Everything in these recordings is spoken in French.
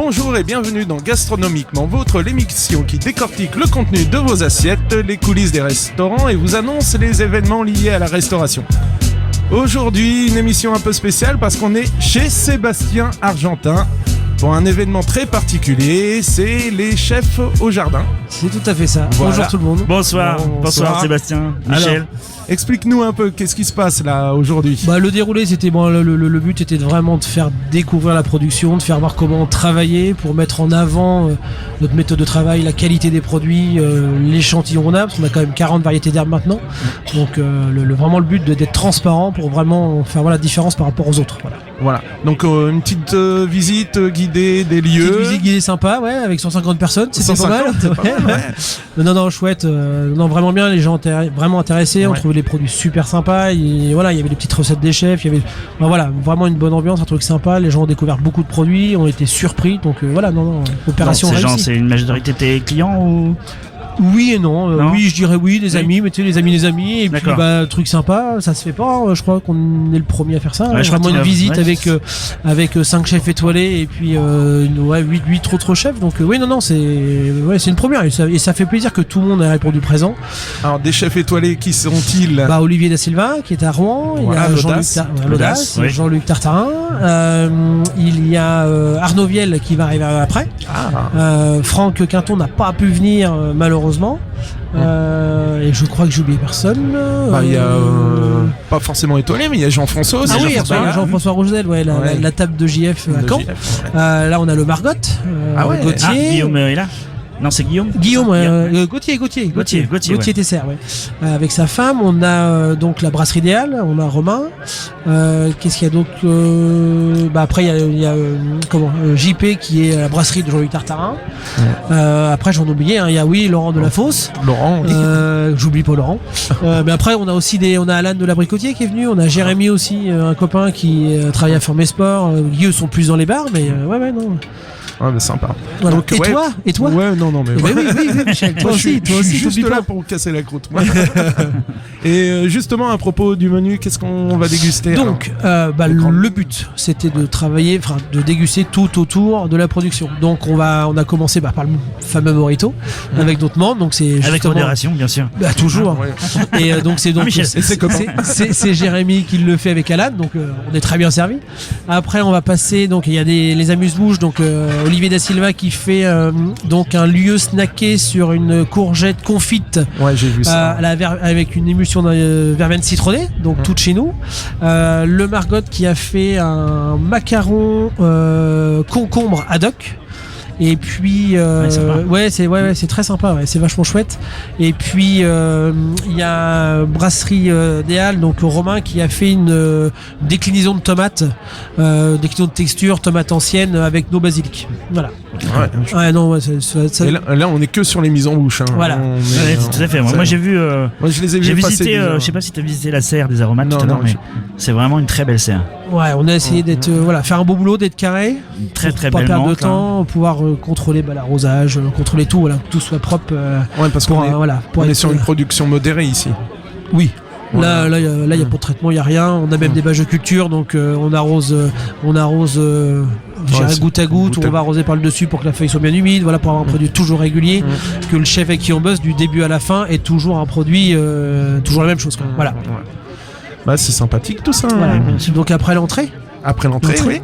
Bonjour et bienvenue dans Gastronomiquement Vôtre, l'émission qui décortique le contenu de vos assiettes, les coulisses des restaurants et vous annonce les événements liés à la restauration. Aujourd'hui, une émission un peu spéciale parce qu'on est chez Sébastien Argentin pour un événement très particulier, c'est les chefs au jardin. C'est tout à fait ça. Voilà. Bonjour tout le monde. Bonsoir Sébastien, Michel. Alors, explique-nous un peu, qu'est-ce qui se passe là aujourd'hui ? Le déroulé, c'était le but était vraiment de faire découvrir la production, de faire voir comment on travaillait pour mettre en avant notre méthode de travail, la qualité des produits, l'échantillon qu'on a, parce qu'on a quand même 40 variétés d'herbes maintenant. Donc vraiment le but d'être transparent pour vraiment faire la différence par rapport aux autres. Voilà. Donc une petite visite guidée des lieux. Petite visite guidée sympa, ouais, avec 150 personnes, c'était pas mal. C'est pas mal, ouais. Non, chouette. Non, vraiment bien, les gens vraiment intéressés, on trouvait les produits super sympas. Et voilà, il y avait des petites recettes des chefs, il y avait vraiment une bonne ambiance, un truc sympa. Les gens ont découvert beaucoup de produits, ont été surpris. Donc opération réussie. C'est une majorité de tes clients ou... Oui et non. Oui, je dirais oui, des amis, mais tu sais, les amis des amis. Et D'accord. puis, truc sympa, ça se fait pas. Je crois qu'on est le premier à faire ça. Ouais, je crois vraiment une visite ouais. avec 5 chefs étoilés et puis 8 autres chefs. Donc c'est une première et ça fait plaisir que tout le monde ait répondu présent. Alors des chefs étoilés, qui sont-ils ? Olivier Da Silva qui est à Rouen, Voilà, il y a l'audace, oui. Jean-Luc Tartarin, il y a Arnaud Viel qui va arriver après. Franck Quinton n'a pas pu venir malheureusement. Et je crois que j'ai oublié personne. Il y a pas forcément étoilé, mais il y a Jean-François aussi. Il y a Jean-François Rougenel, la table de JF à Caen. Là on a le Margot, Gauthier. Guillaume est là. Non, c'est Guillaume. Gauthier Tesser, ouais. Avec sa femme, on a donc la brasserie idéale, on a Romain. Qu'est-ce qu'il y a d'autre après il y a JP qui est la brasserie de Jean-Luc Tartarin. Après j'en ai oublié, il y a Laurent de la Fosse. Laurent. J'oublie pas Laurent. Mais après on a aussi on a Alan de l'Abricotier qui est venu, on a Jérémy aussi, un copain qui travaille à Fermé Sport. Eux sont plus dans les bars, mais non. Ouais, mais sympa. Voilà. Donc, Et toi Ouais, non, mais oui, Michel, toi aussi, je suis juste là pour casser la croûte. Et justement, à propos du menu, qu'est-ce qu'on va déguster ? Donc, le but, c'était de travailler, de déguster tout autour de la production. Donc, on a commencé par le fameux Morito avec d'autres membres. Donc, c'est avec modération, bien sûr. Toujours. Ouais. Et donc, c'est Jérémy qui le fait avec Alan. Donc, on est très bien servi. Après, on va passer. Donc, il y a les amuse-bouches. Donc, Olivier Da Silva qui fait donc un lieu snacké sur une courgette confite. Ouais, j'ai vu ça. Avec une émulsion de verveine citronnée, donc toute chez nous. Le Margot qui a fait un macaron concombre ad hoc. Et puis c'est très sympa, c'est vachement chouette. Et puis il y a brasserie Déal, donc Romain qui a fait une déclinaison de tomates, déclinaison de texture, tomates anciennes avec nos basilic. Voilà. Et là on est que sur les mises en bouche. Voilà. Tout à fait. Moi j'ai vu. Moi je les ai vus passer. Je sais pas si tu as visité la serre des aromates tout à l'heure, mais c'est vraiment une très belle serre. Ouais, on a essayé d'être faire un beau boulot, d'être carré, très très pas belle perdre de menthe, contrôler contrôler l'arrosage, contrôler tout, que tout soit propre. Parce qu'on est sur une production modérée ici. Oui. Là, il y a pas de traitement, il y a rien. On a même des bâches de culture, donc on arrose goutte à goutte, ou on va arroser par le dessus pour que la feuille soit bien humide. Voilà, pour avoir un produit toujours régulier, que le chef avec qui on bosse du début à la fin est toujours un produit, toujours la même chose. Voilà. C'est sympathique tout ça. Voilà. Donc après l'entrée. Oui.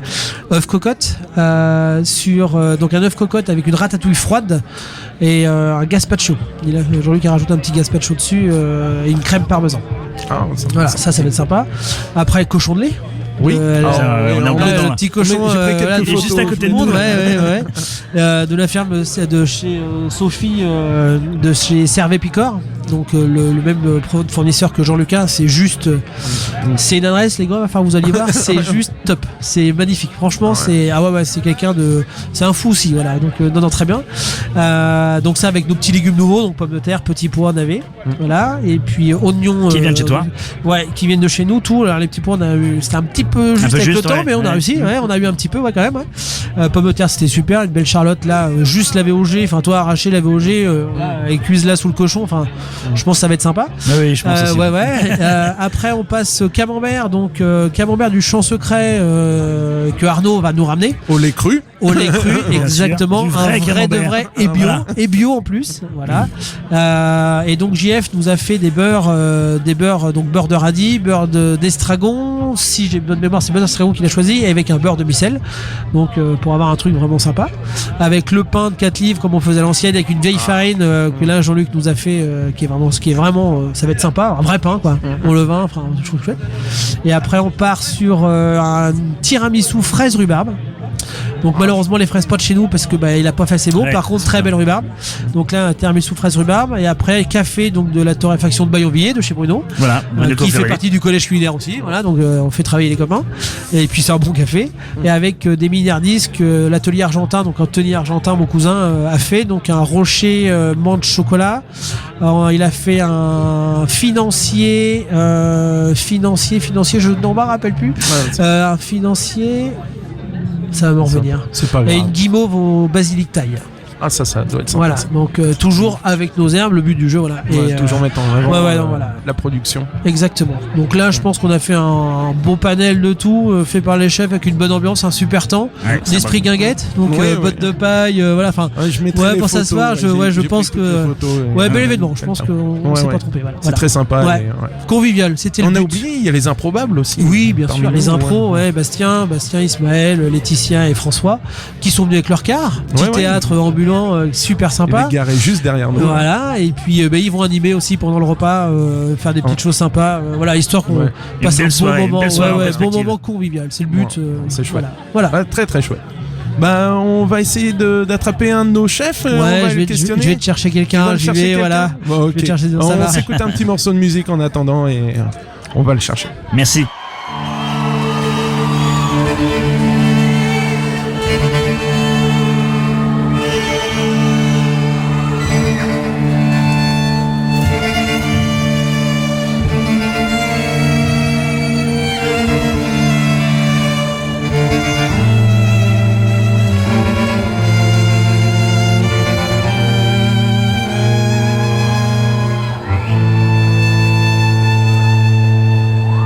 œuf cocotte donc un œuf cocotte avec une ratatouille froide et un gazpacho. Jean-Luc a rajouté un petit gazpacho dessus et une crème parmesan. Voilà, ça va être sympa. Après cochon de lait. Oui, on a le petit cochon juste à côté de nous. De la ferme de chez Sophie, de chez Servet Picor. Donc le même fournisseur que Jean Lucas, c'est juste c'est une adresse les gars, vous alliez voir, c'est juste top, c'est magnifique, franchement. C'est c'est quelqu'un c'est un fou aussi, voilà. Donc non très bien. Donc ça avec nos petits légumes nouveaux, donc pommes de terre, petits pois, navets, voilà, et puis oignons qui viennent de chez toi. Ouais, qui viennent de chez nous, tout. Alors les petits pois, c'était un petit peu juste avec le temps, mais on a réussi, on a eu un petit peu quand même. Pommes de terre, c'était super. Une belle Charlotte là, juste la VOG. Enfin, toi arracher la VOG et cuise là sous le cochon. Enfin, je pense que ça va être sympa. Oui, je pense aussi. Ouais. Après, on passe au camembert. Donc, camembert du Champ Secret que Arnaud va nous ramener. Au lait cru. Au lait cru, exactement. Du vrai Un vrai de camembert. vrai et bio. Voilà. Et bio en plus. Voilà. Et donc, JF nous a fait des beurres, donc beurre de radis, beurre d'estragon. Si j'ai bonne mémoire, c'est beurre d'estragon qu'il a choisi. Et avec un beurre de micelle. Donc, pour avoir un truc vraiment sympa. Avec le pain de 4 livres, comme on faisait à l'ancienne, avec une vieille farine que là, Jean-Luc nous a fait, qui est vraiment, ça va être sympa. Un vrai pain, quoi. Au levain, enfin, je trouve chouette. Et après, on part sur un tiramisu fraise rhubarbe. Donc malheureusement les fraises pas de chez nous parce que il a pas fait assez beau. Ouais, par contre très belle rhubarbe. Donc là un tiramisu fraise rhubarbe et après café donc de la torréfaction de Bayonvillers de chez Bruno. Voilà, Qui fait partie du collège culinaire aussi. Voilà donc on fait travailler les copains et puis c'est un bon café et avec des mini-disques l'atelier argentin donc Anthony Argentin mon cousin a fait donc un rocher menthe chocolat. Alors, il a fait un financier je n'en me rappelle plus. Un financier ça va me revenir. C'est pas grave. Et une guimauve au basilic thaï. Ah ça doit être sympa. Voilà, ça. donc toujours avec nos herbes, le but du jeu, voilà. Ouais, Et, toujours mettre en avant voilà. la production. Exactement. Donc là, je pense qu'on a fait un beau panel de tout, fait par les chefs avec une bonne ambiance, un super temps, Ouais, d'esprit guinguette, donc Ouais. bottes de paille, voilà. Enfin, Ouais, je mettrai les pour photos, s'asseoir, je j'ai pense pris toutes que les photos, bel événement. Je pense qu'on s'est pas trompé. Voilà. C'est très sympa. Ouais. Convivial, c'était le On a but. oublié, il y a les improbables aussi. Oui, bien Parmi sûr, nous, les impros, ouais. Bastien, Ismaël, Laetitia et François, qui sont venus avec leur car, petit Ouais. théâtre ambulant, super Il sympa. est garé juste derrière nous. Voilà, et puis ils vont animer aussi pendant le repas, faire des petites choses sympas, voilà, histoire qu'on Ouais. passe Une un belle soirée, bon moment, une belle soirée en bon perspective. moment convivial, c'est le but. c'est chouette. Voilà. Ah, très très chouette. On va essayer d'attraper un de nos chefs. On va Ouais, je le vais questionner. te chercher Tu vas quelqu'un, le j'y chercher vais, quelqu'un voilà. Bon, ok. Je vais te chercher, ça On marche. s'écoute un petit morceau de musique en attendant et on va le chercher. Merci.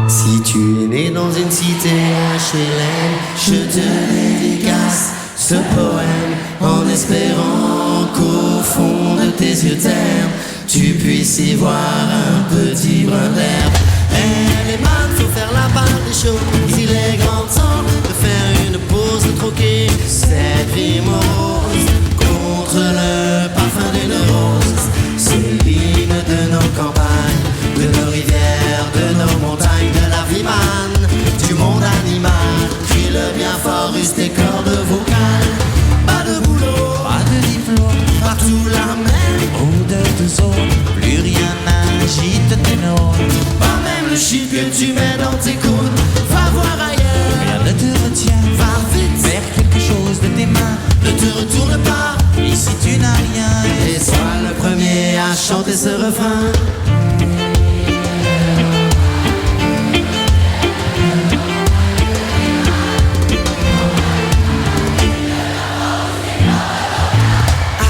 Si tu es né dans une cité HLM, je te dédicace ce poème en espérant qu'au fond de tes yeux ternes, tu puisses y voir un petit brin d'herbe. Elle est mal, faut faire la part des choses. Il est grand temps de faire une pause, de troquer cette vie morose contre le parfum d'une rose. C'est l'hymne de nos campagnes, de nos rivières, de nos montagnes, de la vie manne, du monde animal. Crie le bien fort, use tes cordes vocales. Pas de boulot, pas de diplôme, partout la même odeur de zone. Plus rien n'agite tes neurones, pas même le chiffre que tu mets dans tes côtes. Va voir ailleurs, rien ne te retient. Va vite, faire quelque chose de tes mains. Ne te retourne pas, ici tu n'as rien. Et sois le premier à chanter ce refrain.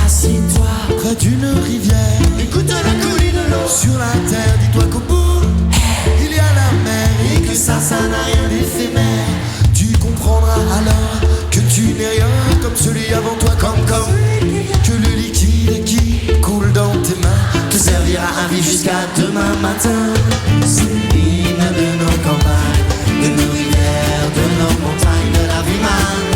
Assis-toi près d'une rivière, écoute la coulée de l'eau sur la terre. Dis-toi qu'au bout, il y a la mer et que ça n'a rien d'éphémère. Tu comprendras alors que tu n'es rien comme celui avant toi, comme que le liquide qui coule dans tes mains te servira à vivre jusqu'à demain matin. C'est l'hymne de nos campagnes, de nos rivières, de nos montagnes, de la vie manne,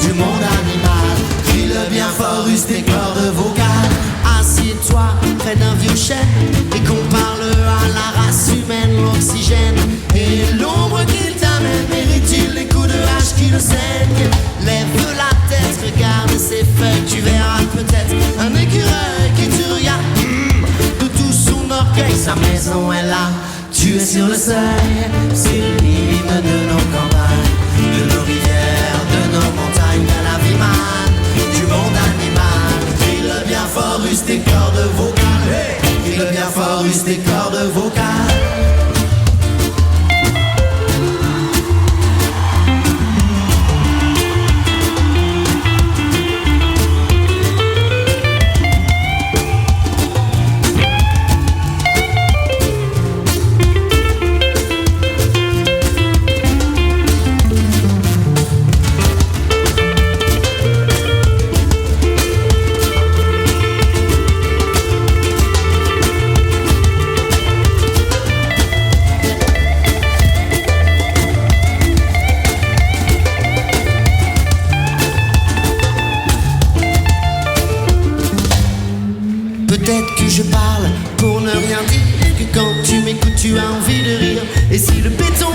du monde animal. Crie le bien fort, use tes cordes vocales. Assieds-toi près d'un vieux chêne et qu'on parle à la race humaine. L'oxygène et l'ombre qu'il t'amène, mérite-t-il les coups de hache qui le saignent? Lève la tête, regarde ses feuilles, tu verras peut-être un écureuil qui te regarde. De tout son orgueil, sa maison est là, tu es sur le seuil. C'est l'hymne de nos campagnes, de nos rivières, de nos montagnes, de la vie manne, du monde animal. Crie le bien fort, use tes cordes vocales. Crie le bien fort, use tes cordes vocales. que je parle pour ne rien dire, que quand tu m'écoutes tu as envie de rire. Et si le béton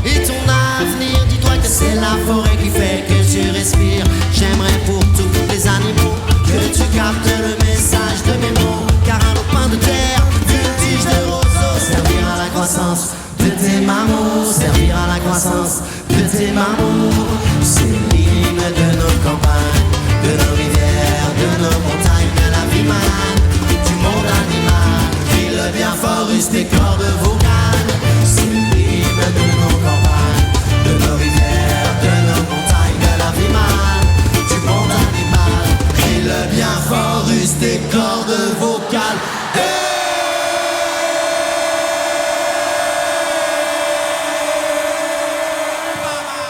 est ton avenir, dis-toi que c'est la forêt qui fait que tu respires. J'aimerais pour tous les animaux que tu captes le message de mes mots, car un lopin de terre, une tige de roseau servira à la croissance de tes mamours, servira à la croissance de tes mamours. C'est l'hymne de nos campagnes, de nos rivières, de nos montagnes, de la vie malade, du monde animal. Crie-le bien fort, use tes cordes vocales. C'est l'hymne de nos campagnes, de nos rivières, de nos montagnes, de la vie malade, du monde animal. Crie-le bien fort, use tes cordes vocales.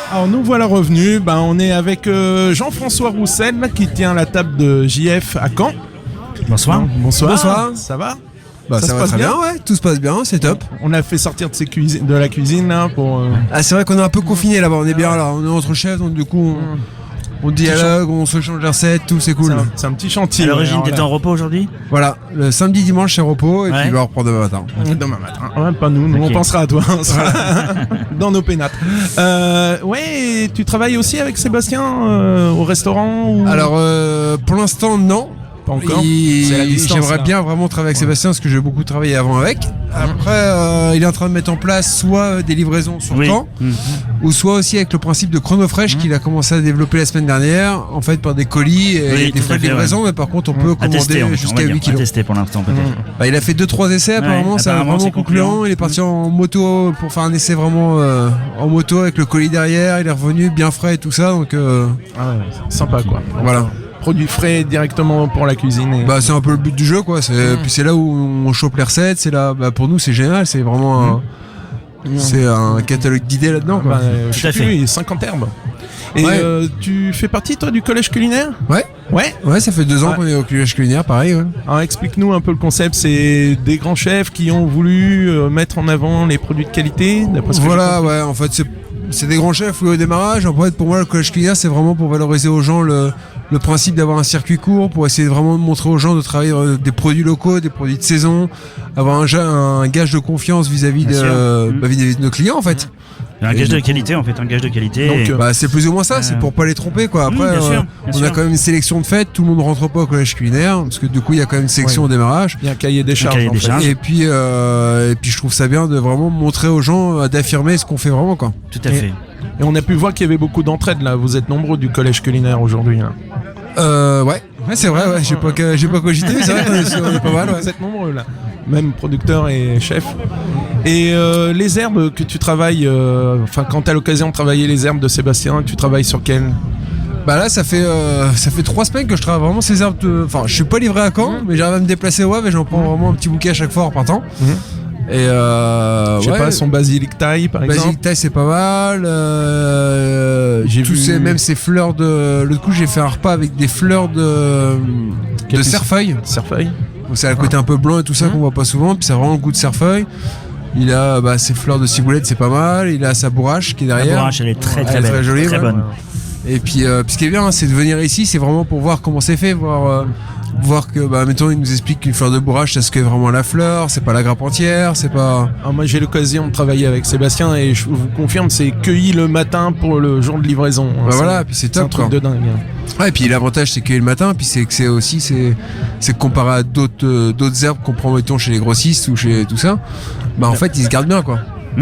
Alors nous voilà revenus, on est avec Jean-François Roussel qui tient la table de JF à Caen. Bonsoir. Bonsoir. Ça va? Ça va très bien, ouais, tout se passe bien, c'est top. On a fait sortir de la cuisine là pour... Ah, c'est vrai qu'on est un peu confiné là-bas, on est bien là, on est entre chefs, donc du coup on dialogue, on se change les recettes, tout, c'est cool. C'est un petit chantier. À l'origine, t'étais en repos aujourd'hui? Voilà, le samedi, dimanche, c'est repos, et puis on va reprendre demain matin. Demain matin. Ouais, pas nous, on pensera à toi. On sera dans nos pénates. Ouais, tu travailles aussi avec Sébastien au restaurant ou... Alors, pour l'instant, non. Pas encore. C'est la distance, j'aimerais là. bien vraiment travailler avec Sébastien parce que j'ai beaucoup travaillé avant avec. Après, il est en train de mettre en place soit des livraisons sur Caen, ou soit aussi avec le principe de ChronoFresh qu'il a commencé à développer la semaine dernière, en fait par des colis et des frais de livraison, mais par contre on peut commander jusqu'à 8 kilos. À tester pour l'instant peut-être. Il a fait 2-3 essais, apparemment c'est vraiment concluant. Il est parti en moto pour faire un essai vraiment en moto avec le colis derrière, il est revenu bien frais et tout ça, donc sympa quoi. Voilà. Produits frais directement pour la cuisine. Et... c'est un peu le but du jeu quoi. Puis c'est là où on chope les recettes. C'est là, pour nous c'est génial. C'est vraiment c'est un catalogue d'idées là-dedans quoi. Je sais plus, 50 herbes. Et tu fais partie toi du collège culinaire? Ouais, ça fait 2 ans qu'on est au collège culinaire, pareil. Ouais. Alors explique-nous un peu le concept. C'est des grands chefs qui ont voulu mettre en avant les produits de qualité. Voilà, ouais. En fait c'est des grands chefs au démarrage. En fait, pour moi, le collège culinaire, c'est vraiment pour valoriser aux gens le principe d'avoir un circuit court, pour essayer vraiment de montrer aux gens de travailler des produits locaux, des produits de saison, avoir un gage de confiance vis-à-vis de nos clients, en fait. Un gage de qualité, en fait, un gage de qualité. Donc, c'est plus ou moins ça, c'est pour pas les tromper, quoi. Après, on a quand même une sélection de fêtes, tout le monde rentre pas au collège culinaire, parce que du coup, il y a quand même une sélection au démarrage. Il y a un cahier des charges. Et puis, je trouve ça bien de vraiment montrer aux gens, d'affirmer ce qu'on fait vraiment, quoi. Tout à fait. Et on a pu voir qu'il y avait beaucoup d'entraide là. Vous êtes nombreux du collège culinaire aujourd'hui. Là. Ouais, c'est vrai. Ouais. J'ai pas cogité, mais c'est vrai qu'on est pas mal. Ouais. Vous êtes nombreux là. Même producteurs et chefs. Et les herbes que tu travailles, quand tu as l'occasion de travailler les herbes de Sébastien, tu travailles sur quelles? Là ça fait 3 semaines que je travaille vraiment ces herbes. Je suis pas livré à Caen, mais j'arrive à me déplacer au Havre et j'en prends vraiment un petit bouquet à chaque fois en partant. Et je sais pas, son basilic thaï par exemple. Basilic thaï c'est pas mal. J'ai vu même ces fleurs de. L'autre coup j'ai fait un repas avec des fleurs de cerfeuil. Cerfeuil. C'est le côté un peu blanc et tout ça qu'on voit pas souvent, puis ça a vraiment le goût de cerfeuil. Il a ses fleurs de ciboulette, c'est pas mal. Il a sa bourrache qui est derrière. La bourrache elle est très belle, très jolie, très bonne. Et puis ce qui est bien, c'est de venir ici, c'est vraiment pour voir comment c'est fait, voir que mettons il nous explique qu'une fleur de bourrache ça se cueille vraiment la fleur, c'est pas la grappe entière, c'est pas... Alors moi j'ai l'occasion de travailler avec Sébastien et je vous confirme c'est cueilli le matin pour le jour de livraison. Voilà, puis c'est top, un truc de dingue. Ouais, et puis l'avantage c'est cueilli le matin, puis c'est que c'est comparé à d'autres herbes qu'on prend mettons chez les grossistes ou chez tout ça, en fait ils se gardent bien quoi.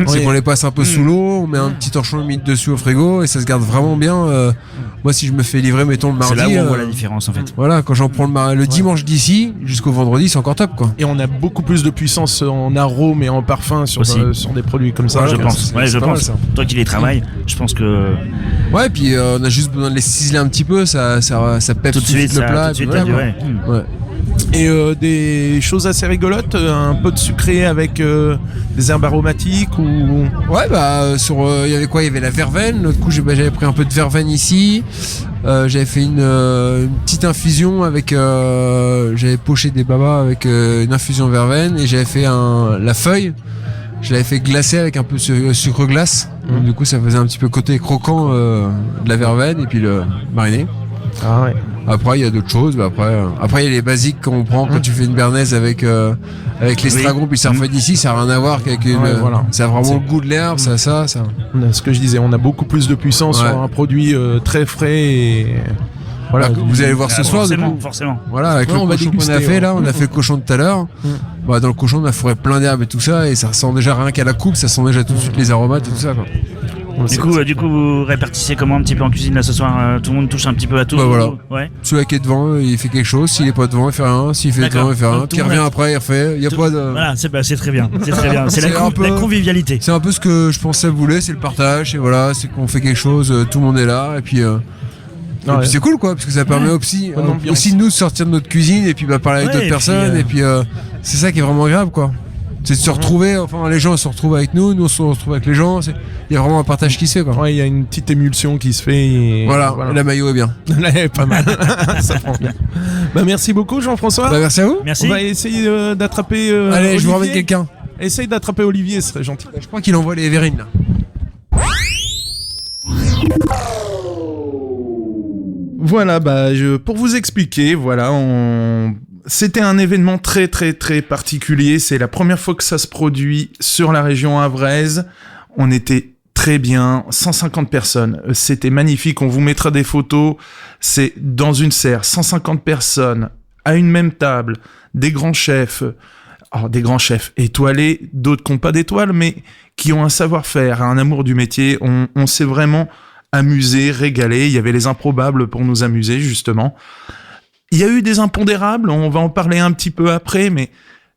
C'est qu'on les passe un peu sous l'eau, on met un petit torchon humide dessus au frigo et ça se garde vraiment bien. Moi, si je me fais livrer, mettons le mardi. C'est là où on voit la différence en fait. Voilà, quand j'en prends le dimanche d'ici jusqu'au vendredi, c'est encore top quoi. Et on a beaucoup plus de puissance en arôme et en parfum sur des produits comme ça. Je pense. Je pense. Toi qui les travailles, je pense que. Ouais, puis on a juste besoin de les ciseler un petit peu, ça pèpe tout de suite le plat. Et des choses assez rigolotes, un peu de sucré avec des herbes aromatiques ou... Ouais, il y avait quoi? Il y avait la verveine. L'autre coup, j'avais pris un peu de verveine ici. J'avais fait une petite infusion avec... j'avais poché des babas avec une infusion verveine et j'avais fait la feuille. Je l'avais fait glacer avec un peu de sucre glace. Donc, du coup, ça faisait un petit peu côté croquant de la verveine et puis le mariné. Ah ouais. Après, il y a d'autres choses. Bah, après, il y a les basiques qu'on prend quand tu fais une béarnaise avec l'estragon puis le cerfeuil d'ici. Ça n'a rien à voir qu'avec une. Ouais, voilà. Ça a vraiment le goût de l'herbe, ça. Ce que je disais, on a beaucoup plus de puissance Ouais. sur un produit très frais et. Voilà, Bah, vous allez voir ce soir. Du coup. Forcément. Voilà, avec Ouais, le on va cochon qu'on a déguster, fait ouais. là, on a fait le cochon tout à l'heure. Bah, dans le cochon, on a fourré plein d'herbes et tout ça, et ça sent déjà rien qu'à la coupe, ça sent déjà tout de suite les aromates et tout ça. Quoi. Du coup, vous répartissez comment un petit peu en cuisine là ce soir? Tout le monde touche un petit peu à tout. Bah, voilà. Ouais. Celui qui est devant, il fait quelque chose. S'il est pas devant, il fait rien. S'il fait D'accord. devant, il fait rien. Donc, Puis il tout le revient monde- après, il refait. Il y a pas de. Voilà, c'est très bien. C'est très bien. C'est C'est la un peu- convivialité. C'est un peu ce que je pensais vous voulez, c'est le partage. Et voilà, c'est qu'on fait quelque chose, tout le monde est là. Et puis. Ouais. C'est cool quoi, parce que ça permet aussi de nous de sortir de notre cuisine et puis parler avec Ouais, d'autres et personnes. puis, Et puis c'est ça qui est vraiment agréable quoi. C'est de se retrouver, enfin les gens se retrouvent avec nous on se retrouve avec les gens. Il y a vraiment un partage qui se fait quoi. Ouais, il y a une petite émulsion qui se fait. Et Voilà, la maillot est bien. Là, elle est pas mal. Ça prend bien. Bah, merci beaucoup, Jean-François. Bah, merci à vous. Merci. On va essayer d'attraper. Allez, je vous Olivier. ramène quelqu'un. Essaye d'attraper Olivier, ce serait gentil. Je crois qu'il envoie les verrines là. Voilà, pour vous expliquer, voilà, c'était un événement très très très particulier. C'est la première fois que ça se produit sur la région havraise. On était très bien, 150 personnes. C'était magnifique. On vous mettra des photos. C'est dans une serre, 150 personnes à une même table, des grands chefs. Alors, des grands chefs étoilés, d'autres qui n'ont pas d'étoiles, mais qui ont un savoir-faire, un amour du métier. On s'est vraiment amusé, régalé. Il y avait les improbables pour nous amuser, justement. Il y a eu des impondérables, on va en parler un petit peu après, mais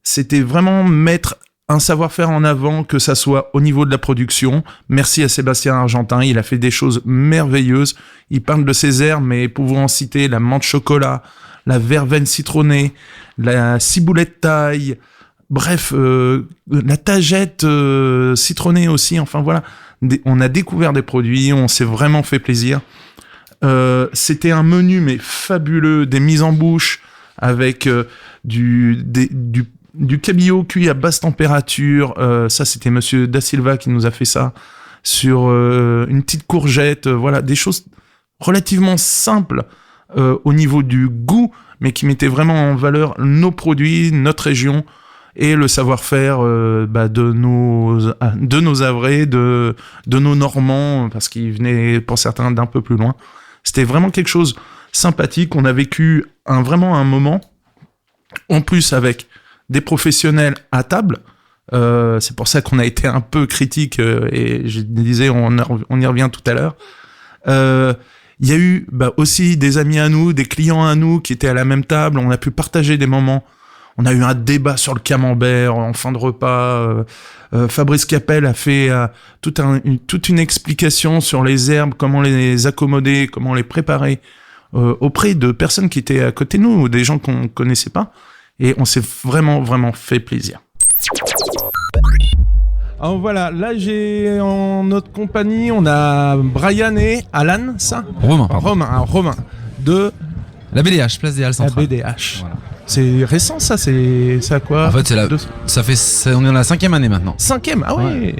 c'était vraiment mettre un savoir-faire en avant, que ça soit au niveau de la production. Merci à Sébastien Argentin, il a fait des choses merveilleuses. Il parle de ses herbes, mais pour vous en citer, la menthe chocolat, la verveine citronnée, la ciboulette taille, bref, la tagette citronnée aussi, enfin voilà. On a découvert des produits, on s'est vraiment fait plaisir. C'était un menu mais fabuleux, des mises en bouche avec du cabillaud cuit à basse température. Ça, c'était Monsieur Da Silva qui nous a fait ça sur une petite courgette. Voilà, des choses relativement simples au niveau du goût, mais qui mettaient vraiment en valeur nos produits, notre région. Et le savoir-faire de nos Havrais, de nos Normands, parce qu'ils venaient pour certains d'un peu plus loin. C'était vraiment quelque chose sympathique. On a vécu vraiment un moment, en plus avec des professionnels à table. C'est pour ça qu'on a été un peu critique, et je disais, on y revient tout à l'heure. Il y a eu aussi des amis à nous, des clients à nous qui étaient à la même table. On a pu partager des moments. On a eu un débat sur le camembert en fin de repas. Fabrice Capel a fait toute une explication sur les herbes, comment les accommoder, comment les préparer auprès de personnes qui étaient à côté de nous, ou des gens qu'on connaissait pas. Et on s'est vraiment, vraiment fait plaisir. Alors voilà, là j'ai en notre compagnie, on a Brian et Alan, ça ? Romain, pardon. Romain, de La BDH, place des Halles la centrales. BDH. Voilà. C'est récent ça, c'est à quoi ? En fait, on est dans la 5e année maintenant. 5e, ah ouais. Ouais.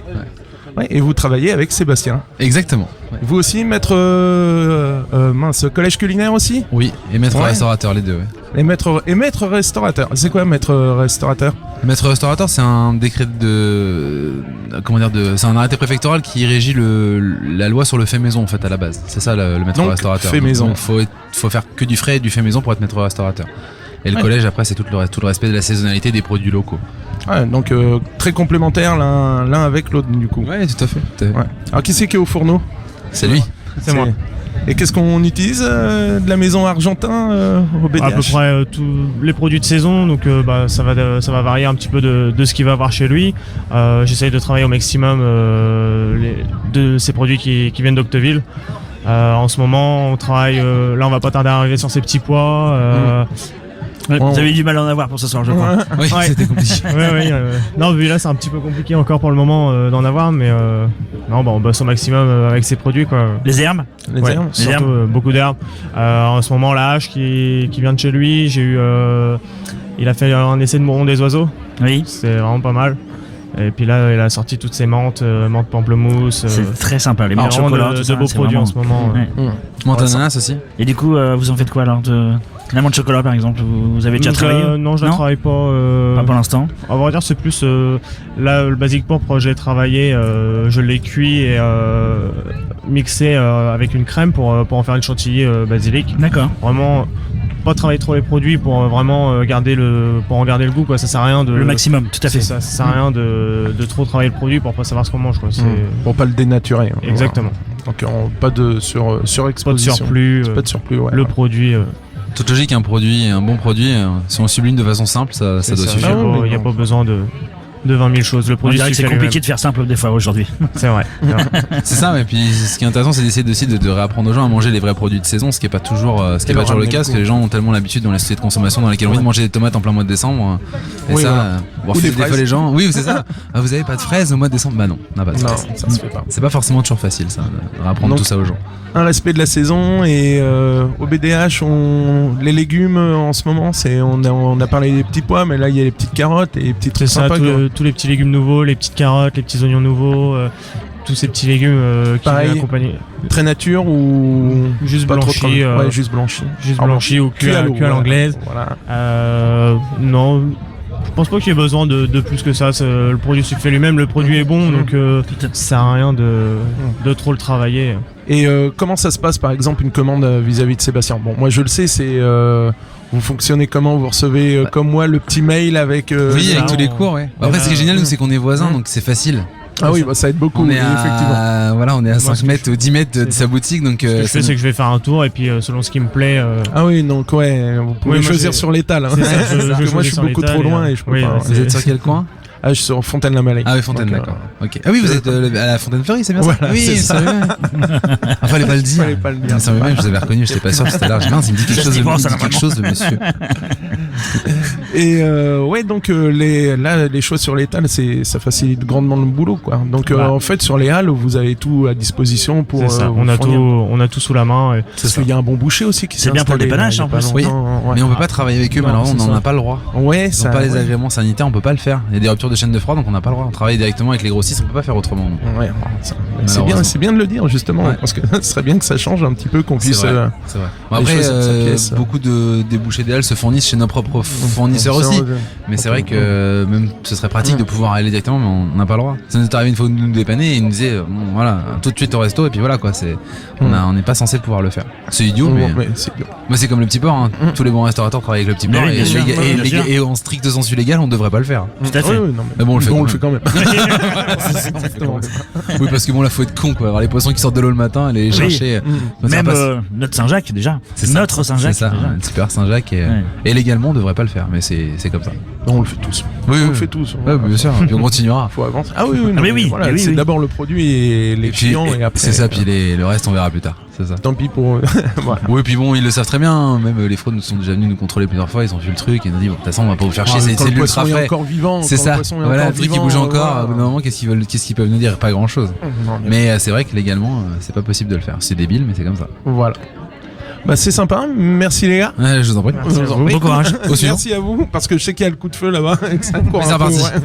Ouais, et vous travaillez avec Sébastien. Exactement. Ouais. Vous aussi, maître collège culinaire aussi ? Oui, et maître Ouais. restaurateur, les deux. Ouais. Et maître restaurateur. C'est quoi maître restaurateur ? Maître restaurateur, c'est un décret c'est un arrêté préfectoral qui régit la loi sur le fait maison en fait à la base. C'est ça le maître Donc, restaurateur. fait maison. Donc, faut faire que du frais et du fait maison pour être maître restaurateur. Et le Ouais. collège après c'est tout le respect de la saisonnalité des produits locaux. Ouais, donc très complémentaires l'un avec l'autre du coup. Ouais, tout à fait. Ouais. Alors qui c'est qui est au fourneau ? C'est lui. C'est moi. Et qu'est-ce qu'on utilise de la maison Argentin au BDH ? À peu près tous les produits de saison, donc ça va varier un petit peu de ce qu'il va avoir chez lui. J'essaye de travailler au maximum de ces produits qui viennent d'Octeville. En ce moment, on travaille. Là, on va pas tarder à arriver sur ces petits pois. Ouais, vous avez eu du mal à en avoir pour ce soir, je crois. Oui, Ouais. c'était compliqué. Oui. Non, vu là, c'est un petit peu compliqué encore pour le moment d'en avoir, mais non, on bosse au maximum avec ces produits, quoi. Les herbes. Les Ouais, herbes. surtout beaucoup d'herbes. En ce moment, la hache qui vient de chez lui, il a fait un essai de mouron des oiseaux. Oui. C'est vraiment pas mal. Et puis là, elle a sorti toutes ses menthes, menthe pamplemousse. C'est très sympa, les menthes vraiment chocolat, tout de ça, beaux c'est produits vraiment- en ce moment. Ouais. Menthe ananas aussi. Et du coup, vous en faites quoi alors de la menthe chocolat par exemple? Vous avez déjà Donc, travaillé? non, je la travaille pas. Pas pour l'instant. À vrai dire, c'est plus là le basique pourpre. J'ai travaillé, je l'ai cuit et mixé avec une crème pour en faire une chantilly basilic. D'accord. Vraiment, pas travailler trop les produits pour vraiment garder le goût quoi. Ça sert à rien de Le maximum, tout à fait. C'est ça, ça sert à rien de trop travailler le produit pour pas savoir ce qu'on mange quoi. C'est Pour pas le dénaturer. Hein. exactement. Donc pas de surexposition. Pas de surplus. Pas de surplus, ouais. Le produit. Toute logique, un bon produit, si on le sublime de façon simple, ça doit suffire. Ah Il n'y a oui, pas besoin de 20 000 choses. Le On produit dirait que c'est suffit à compliqué de faire simple des fois aujourd'hui. lui-même. C'est vrai. C'est ça, et puis ce qui est intéressant, c'est d'essayer aussi de réapprendre aux gens à manger les vrais produits de saison, ce qui est pas toujours, le cas, parce que les gens ont tellement l'habitude dans les sociétés de consommation dans lesquelles on envie de manger des tomates en plein mois de décembre. Et Oui, ça, voilà. Ou des des fois fraises. les gens, oui, c'est ça. Ah, vous avez pas de fraises au mois de décembre? Bah non, on n'a pas de Non, fraises. ça se fait pas. C'est pas forcément toujours facile, ça, de réapprendre Donc, tout ça aux gens. Un respect de la saison et au BDH, les légumes en ce moment, on a parlé des petits pois, mais là il y a les petites carottes et les petits trucs C'est ça, sympas. tous les petits légumes nouveaux, les petites carottes, les petits oignons nouveaux, tous ces petits légumes qui Pareil. viennent accompagner. Très nature ou Juste pas trop blanchi, ouais, juste blanchi. juste Alors, blanchi ou cuit à l'eau, l'anglaise. Voilà. Non, je pense pas qu'il y ait besoin de plus que ça. Le produit suffit lui-même, le produit est bon, donc ça sert à rien de trop le travailler. Et comment ça se passe par exemple une commande vis-à-vis de Sébastien? Bon, moi je le sais, c'est vous fonctionnez comment? Vous recevez comme moi le petit mail avec Oui, avec ça, tous les on- cours, ouais. Après, ce qui est génial, nous, c'est qu'on est voisins, donc c'est facile. Ah oui, bah, ça aide beaucoup, On oui, est effectivement. à 5 ce que mètres ou 10 mètres de c'est sa boutique, donc Ce que je fais, c'est que je vais faire un tour et puis selon ce qui me plaît. Ah oui, donc ouais, vous pouvez Oui, moi, choisir j'ai- sur l'étal. Hein. C'est ça, je Parce que moi choisis je suis sur beaucoup l'étal trop et, loin et je peux oui, pas. ouais, Vous êtes sur quel coin? Ah, je suis sur Fontaine-la-Mallet. Ah oui, Fontaine, Donc, d'accord. Ok. Ah oui, vous êtes à la Fontaine-Fleury, c'est bien ça? Voilà, Oui, c'est ça. vrai. Ah, fallait pas le dire. Fallait pas le dire. Mais ça me même, je vous avais reconnu, j'étais pas sûr que c'était là. Mince, il me dit quelque Ça chose se de, dit pas, ça, le monsieur. Et ouais, donc les choix sur l'étal, ça facilite grandement le boulot, quoi. Donc Voilà. en fait, sur les halles, vous avez tout à disposition pour. C'est ça, vous on a fournir. tout sous la main. Parce qu'il y a un bon boucher aussi qui C'est s'est bien pour le installé, dépannage, là, il y a en pas plus. longtemps, ouais. Mais on peut pas travailler avec eux, Non, malheureusement, c'est on n'en ça. a pas le droit. Ouais, Ils ça. ont pas les ouais. agréments sanitaires, on peut pas le faire. Il y a des ruptures de chaîne de froid, donc on n'a pas le droit. On travaille directement avec les grossistes, on peut pas faire autrement. Ouais, c'est Malheureusement. c'est bien de le dire justement, Ouais. parce que ce serait bien que ça change un petit peu, qu'on C'est puisse. vrai. C'est vrai. Bon, les après, choses à sa pièce. beaucoup de débouchés des halles se fournissent chez nos propres fournisseurs aussi. Mais c'est vrai que même ce serait pratique de pouvoir aller directement, mais on n'a pas le droit. Ça nous est arrivé une fois de nous dépanner et ils nous disaient bon, voilà, tout de suite au resto et puis voilà quoi. On n'est pas censé pouvoir le faire. C'est idiot, mais c'est idiot. moi c'est comme le petit port. Hein. Tous les bons restaurateurs travaillent avec le petit Mais port oui, bien sûr. Bien sûr. et en strict sens légal, on devrait pas le faire. Tout à fait. Ouais, ouais, non, Mais bon, on le fait quand même. C'est exactement ça. Oui, parce que bon, là, faut être con quoi. Alors les poissons qui sortent de l'eau le matin, aller les Oui. chercher. ça Même passe. notre Saint-Jacques déjà. C'est ça, Notre Saint-Jacques. C'est ça, déjà. un super Saint-Jacques et, Ouais. et légalement on devrait pas le faire, mais c'est comme ça. Non, on le fait tous. Oui, On oui. le fait tous. Ouais, bien sûr, puis on continuera. Faut avancer. Ah oui, oui, non, Ah, mais mais oui, voilà, mais oui, c'est oui. d'abord le produit et les Et puis, clients et après. c'est ça, puis le reste on verra plus tard. C'est ça. Tant pis pour. Voilà. Oui, puis bon, ils le savent très bien. hein. Même les fraudes nous sont déjà venus nous contrôler plusieurs fois. Ils ont vu le truc et ils nous ont dit bon, de toute façon, on va pas vous faire chier. Quand C'est le l'ultra poisson est frais. encore vivant. C'est quand ça. le poisson est Voilà, encore le truc qui vivant, bouge encore. voilà. Au bout d'un moment, qu'est-ce qu'ils peuvent nous dire? Pas grand chose. Non, Mais c'est vrai que légalement, c'est pas possible de le faire. C'est débile, mais c'est comme ça. Voilà. Bah c'est sympa, merci les gars. Ouais, je vous en prie. Je vous en prie. Bon courage. Au suivant. Merci à vous, parce que je sais qu'il y a le coup de feu là-bas. et que ça court Mais c'est un peu, reparti. ouais.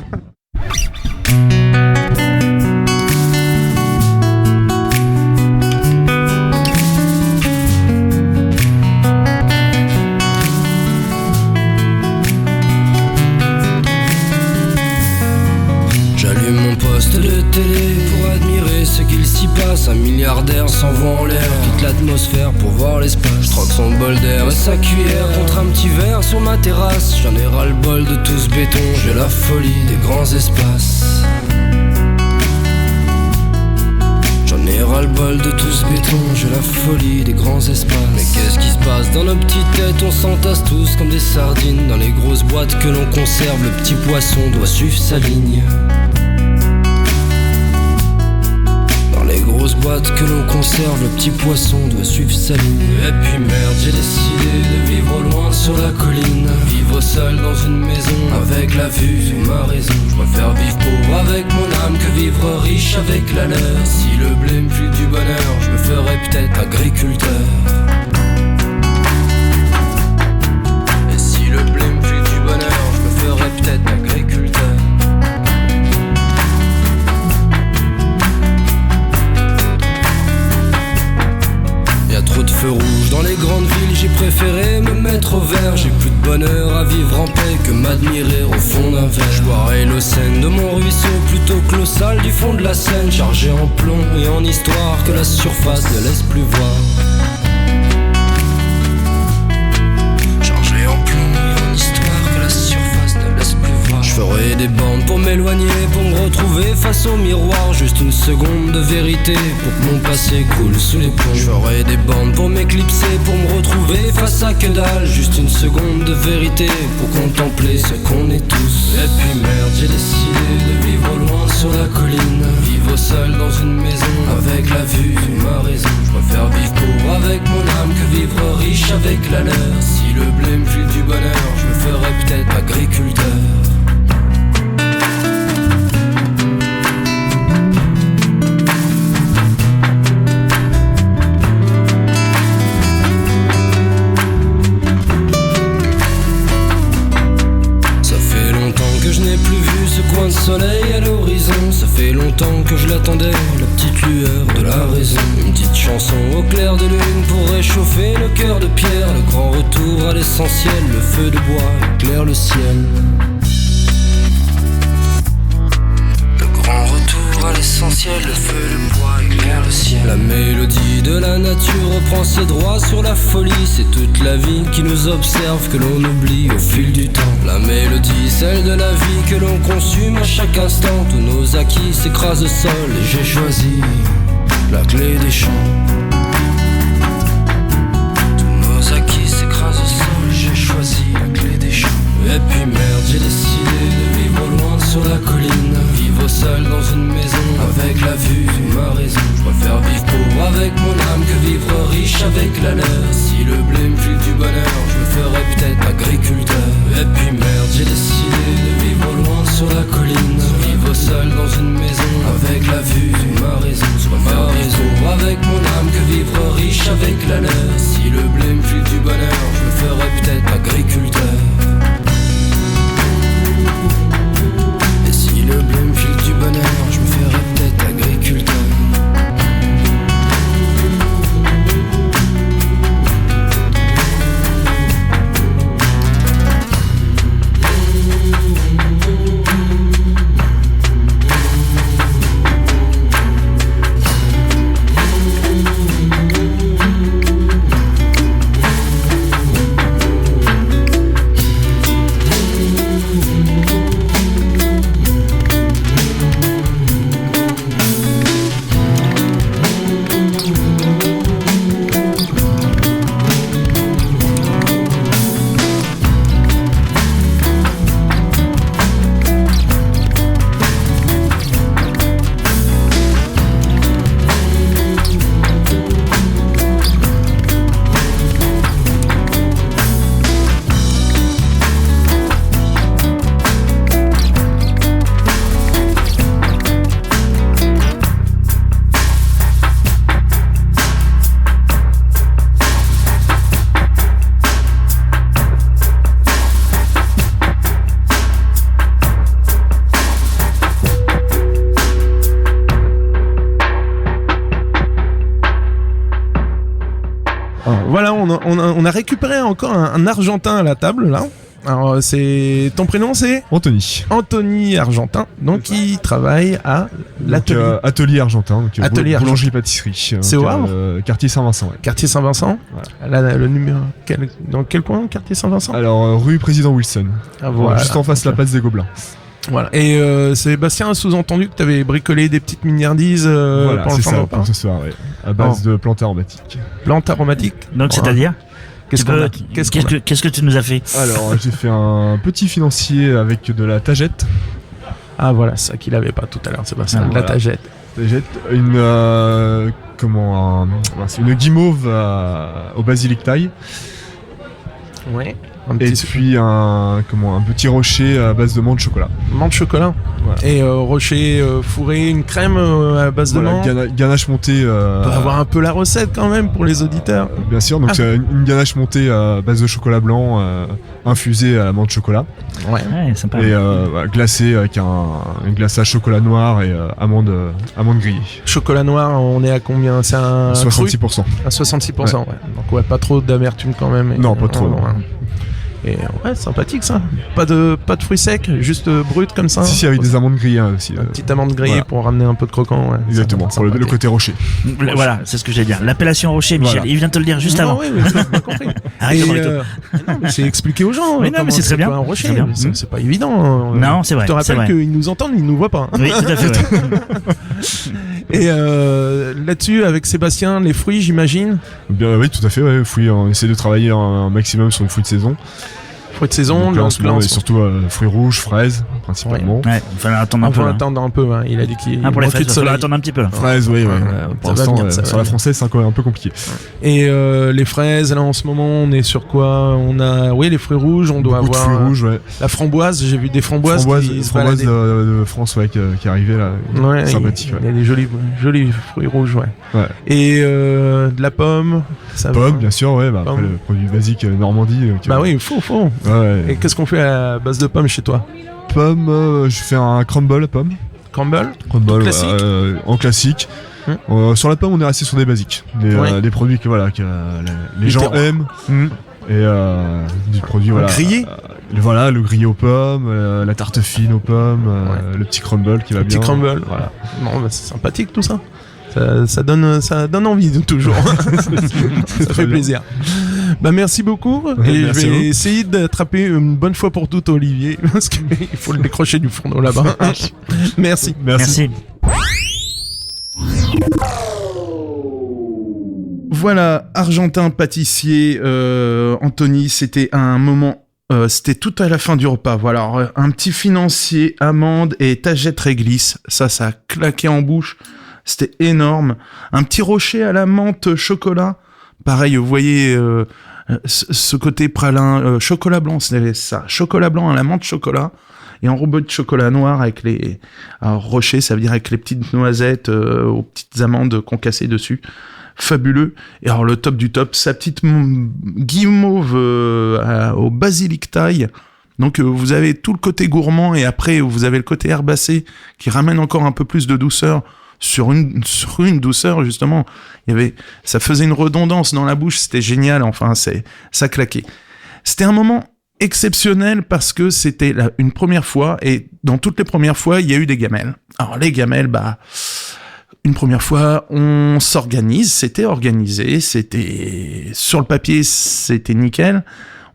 J'allume mon poste de télé pour admirer ce qu'il s'y passe. Un milliardaire s'envoie en l'air, quitte l'atmosphère pour voir l'espace. Je troque son bol d'air et sa cuillère contre un petit verre sur ma terrasse. J'en ai ras le bol de tout ce béton, j'ai la folie des grands espaces. J'en ai ras le bol de tout ce béton, j'ai la folie des grands espaces. Mais qu'est-ce qui se passe dans nos petites têtes? On s'entasse tous comme des sardines dans les grosses boîtes que l'on conserve. Le petit poisson doit suivre sa ligne. Dans les grosses boîtes que l'on conserve, le petit poisson doit suivre sa ligne. Et puis merde, j'ai décidé de vivre au loin sur la colline. Vivre seul dans une maison avec la vue sur ma raison. Je préfère vivre pauvre avec mon âme que vivre riche avec la leur. Si le blé me file du bonheur, je me ferais peut-être agriculteur. Et si le blé me file du bonheur, je me ferais peut-être agriculteur. préféré me mettre au vert. J'ai plus de bonheur à vivre en paix que m'admirer au fond d'un verre. Je boirai l'eau saine de mon ruisseau plutôt que l'eau sale du fond de la Seine, chargé en plomb et en histoire que la surface ne laisse plus voir. Chargé en plomb et en histoire que la surface ne laisse plus voir. Je ferai des bandes pour m'éloigner, pour me retrouver face au miroir. Juste une seconde de vérité pour que mon passé coule sous les ponts. Je ferai des bandes pour m'éclipser, pour me retrouver face à que dalle. Juste une seconde de vérité pour contempler ce qu'on est tous. Et puis merde, j'ai décidé de vivre loin sur la colline, vivre seul dans une maison avec la vue de ma raison. Je préfère vivre pauvre avec mon âme que vivre riche avec la leur. Si le blé me file du bonheur, je me ferai peut-être agriculteur. Coin de soleil à l'horizon, ça fait longtemps que je l'attendais, la petite lueur de la raison. Une petite chanson au clair de lune pour réchauffer le cœur de pierre. Le grand retour à l'essentiel, le feu de bois éclaire le ciel. Le grand retour à l'essentiel, le feu de bois éclaire le ciel. La mélodie de la nature reprend ses droits sur la folie. C'est toute la vie qui nous observe, que l'on oublie au fil du temps. La mélodie, celle de la vie que l'on consume à chaque instant. Tous nos acquis s'écrasent au sol et j'ai choisi la clé des champs. Tous nos acquis s'écrasent au sol et j'ai choisi la clé des champs. Et puis merde, j'ai décidé de vivre loin sur la colline, vivre seul dans une maison avec la vue de ma raison. Je préfère vivre pauvre avec mon âme que vivre riche avec la leur. Si le blé me file du bonheur, je me ferai peut-être agriculteur. Et puis merde, j'ai décidé de vivre loin sur la colline, vivre seul dans une maison avec la vue de ma raison. Je préfère vivre pauvre avec mon âme que vivre riche avec la leur. Si le blé me file du bonheur, je me ferai peut-être agriculteur. Le blé me file du bonheur, je me ferai peut-être agriculteur. Voilà, on a récupéré encore un Argentin à la table, là. Alors, ton prénom, c'est Anthony. Anthony Argentin, donc il travaille à l'atelier. Atelier Argentin, donc Atelier boulangerie-pâtisserie. C'est au Havre Quartier Saint-Vincent. Ouais. Quartier Saint-Vincent. Voilà. Le numéro. Dans quel point, quartier Saint-Vincent? Alors, rue Président Wilson. Ah, voilà. Juste en face de la place des Gobelins. Voilà. Et Sébastien a sous-entendu que tu avais bricolé des petites mignardises voilà, pour le ça, pour ce soir, ouais. À base de plantes aromatiques. Plantes aromatiques. Donc, c'est-à-dire Qu'est-ce que tu nous as fait? Alors, j'ai fait un petit financier avec de la tagette. Ah voilà, ça qu'il avait pas tout à l'heure, Sébastien. Ah, la voilà. tagette. Une guimauve au basilic thaï. Ouais. Et puis un petit rocher à base de menthe chocolat. Menthe chocolat. Voilà. Et rocher fourré, une crème à base de menthe. Ganache montée. On peut avoir un peu la recette quand même pour les auditeurs. Bien sûr, donc c'est une ganache montée à base de chocolat blanc infusée à la menthe chocolat. Ouais, sympa. Et glacée avec un glaçage chocolat noir et amandes grillées. Chocolat noir, on est à combien? C'est un 66%. À 66%, ouais. Donc ouais, pas trop d'amertume quand même. Non, pas trop. Et ouais, sympathique ça. Pas de fruits secs, juste brut comme ça. Si, avec des amandes grillées aussi. Une petite amande grillée voilà. pour ramener un peu de croquant. Ouais. Exactement, pour le côté rocher. Voilà, c'est ce que j'allais dire. L'appellation rocher, Michel, Voilà. il vient de te le dire juste avant. Oui, j'ai bien compris. Arrête de parler non, mais c'est expliquer aux gens. Mais non, mais c'est très bien. Pas un rocher, C'est bien. c'est pas évident. Non, c'est vrai. Je te c'est rappelle vrai. qu'ils nous entendent, ils nous voient pas. Oui, tout à fait. Ouais. Et là-dessus, avec Sébastien, les fruits, j'imagine. Bien, oui, tout à fait. Ouais. Fruits, on essaie de travailler un maximum sur les fruits de saison. Fruits de saison, Donc là, en ce moment, et surtout fruits rouges, fraises, principalement. Ouais, il fallait attendre un On peu. va là. attendre un peu. Hein. Il a dit qu'il Pour les manquait fêtes, de il soleil. faudra attendre un petit peu. Là. Fraises, oui. Pour ça va l'instant, venir, ça va sur la venir. française, c'est encore un peu compliqué. Et les fraises, là en ce moment, on est sur quoi? On a, oui, les fruits rouges. On doit Beaucoup de avoir fruits rouges, ouais. la framboise. J'ai vu des framboises qui se Framboise baladaient. de France, ouais, qui arrivait là. Ouais, Sympathique, il y a des jolis fruits rouges, ouais. ouais. Et de la pomme. Ça va. Pommes, bien sûr, ouais. Bah, Pomme. après, le produit basique Normandie. Bah oui, il faut. Ouais. Et qu'est-ce qu'on fait à base de pommes chez toi? Pommes, je fais un crumble à pommes. Crumble. Crumble, Classique. en classique. Sur la pomme, on est resté sur des basiques. Des produits que les gens terroirs. aiment. Et du produit, voilà. Grillé. Voilà, le grillé aux pommes, la tarte fine aux pommes, le petit crumble qui va bien. Petit crumble. Voilà. Non, bah, c'est sympathique tout ça. Ça donne envie toujours. Ça fait plaisir. Bah merci beaucoup. Et je Merci vais à vous. essayer d'attraper une bonne fois pour toutes Olivier parce qu'il faut le décrocher du fourneau là-bas. Merci. Merci. Voilà, Argentin pâtissier, Anthony, c'était un moment, c'était tout à la fin du repas. Voilà, alors, un petit financier, amande et tagette réglisse, ça a claqué en bouche, c'était énorme. Un petit rocher à la menthe chocolat, pareil, vous voyez ce côté pralin, chocolat blanc, c'est ça, chocolat blanc à la menthe chocolat. Et enrobé de chocolat noir avec les... Alors, rocher, ça veut dire avec les petites noisettes aux petites amandes concassées dessus. Fabuleux. Et alors, le top du top, sa petite guimauve au basilic thaï. Donc, vous avez tout le côté gourmand et après, vous avez le côté herbacé qui ramène encore un peu plus de douceur sur une douceur, justement. Ça faisait une redondance dans la bouche. C'était génial. Enfin, ça claquait. C'était un moment exceptionnel parce que c'était une première fois et dans toutes les premières fois, il y a eu des gamelles. Alors les gamelles, une première fois, on s'organise, c'était organisé, c'était sur le papier, c'était nickel.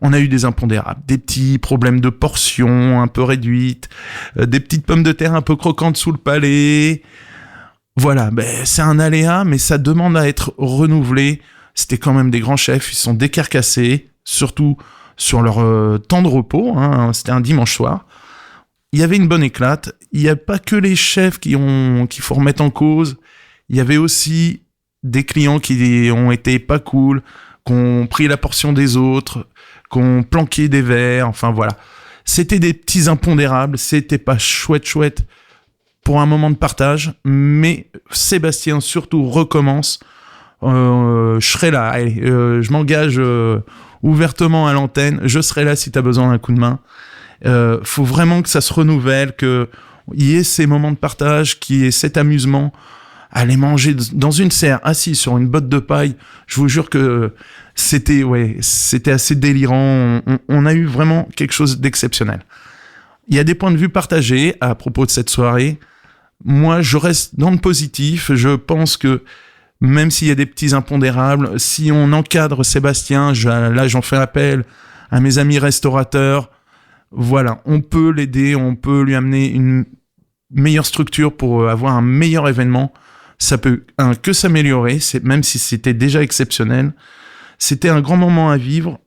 On a eu des impondérables, des petits problèmes de portions un peu réduites, des petites pommes de terre un peu croquantes sous le palais. Voilà, c'est un aléa, mais ça demande à être renouvelé. C'était quand même des grands chefs, ils sont décarcassés, surtout sur leur temps de repos, hein, c'était un dimanche soir. Il y avait une bonne éclate. Il n'y a pas que les chefs qu'il faut remettre en cause. Il y avait aussi des clients qui ont été pas cool, qui ont pris la portion des autres, qui ont planqué des verres. Enfin voilà, c'était des petits impondérables. C'était pas chouette pour un moment de partage. Mais Sébastien surtout recommence. Je serai là. Allez, je m'engage. Ouvertement à l'antenne, je serai là si t'as besoin d'un coup de main. Faut vraiment que ça se renouvelle, que y ait ces moments de partage, qu'il y ait cet amusement. Aller manger dans une serre, assis sur une botte de paille, je vous jure que c'était assez délirant. On a eu vraiment quelque chose d'exceptionnel. Il y a des points de vue partagés à propos de cette soirée. Moi, je reste dans le positif. Je pense que même s'il y a des petits impondérables, si on encadre Sébastien, là j'en fais appel à mes amis restaurateurs, voilà, on peut l'aider, on peut lui amener une meilleure structure pour avoir un meilleur événement. Ça peut que s'améliorer, même si c'était déjà exceptionnel. C'était un grand moment à vivre,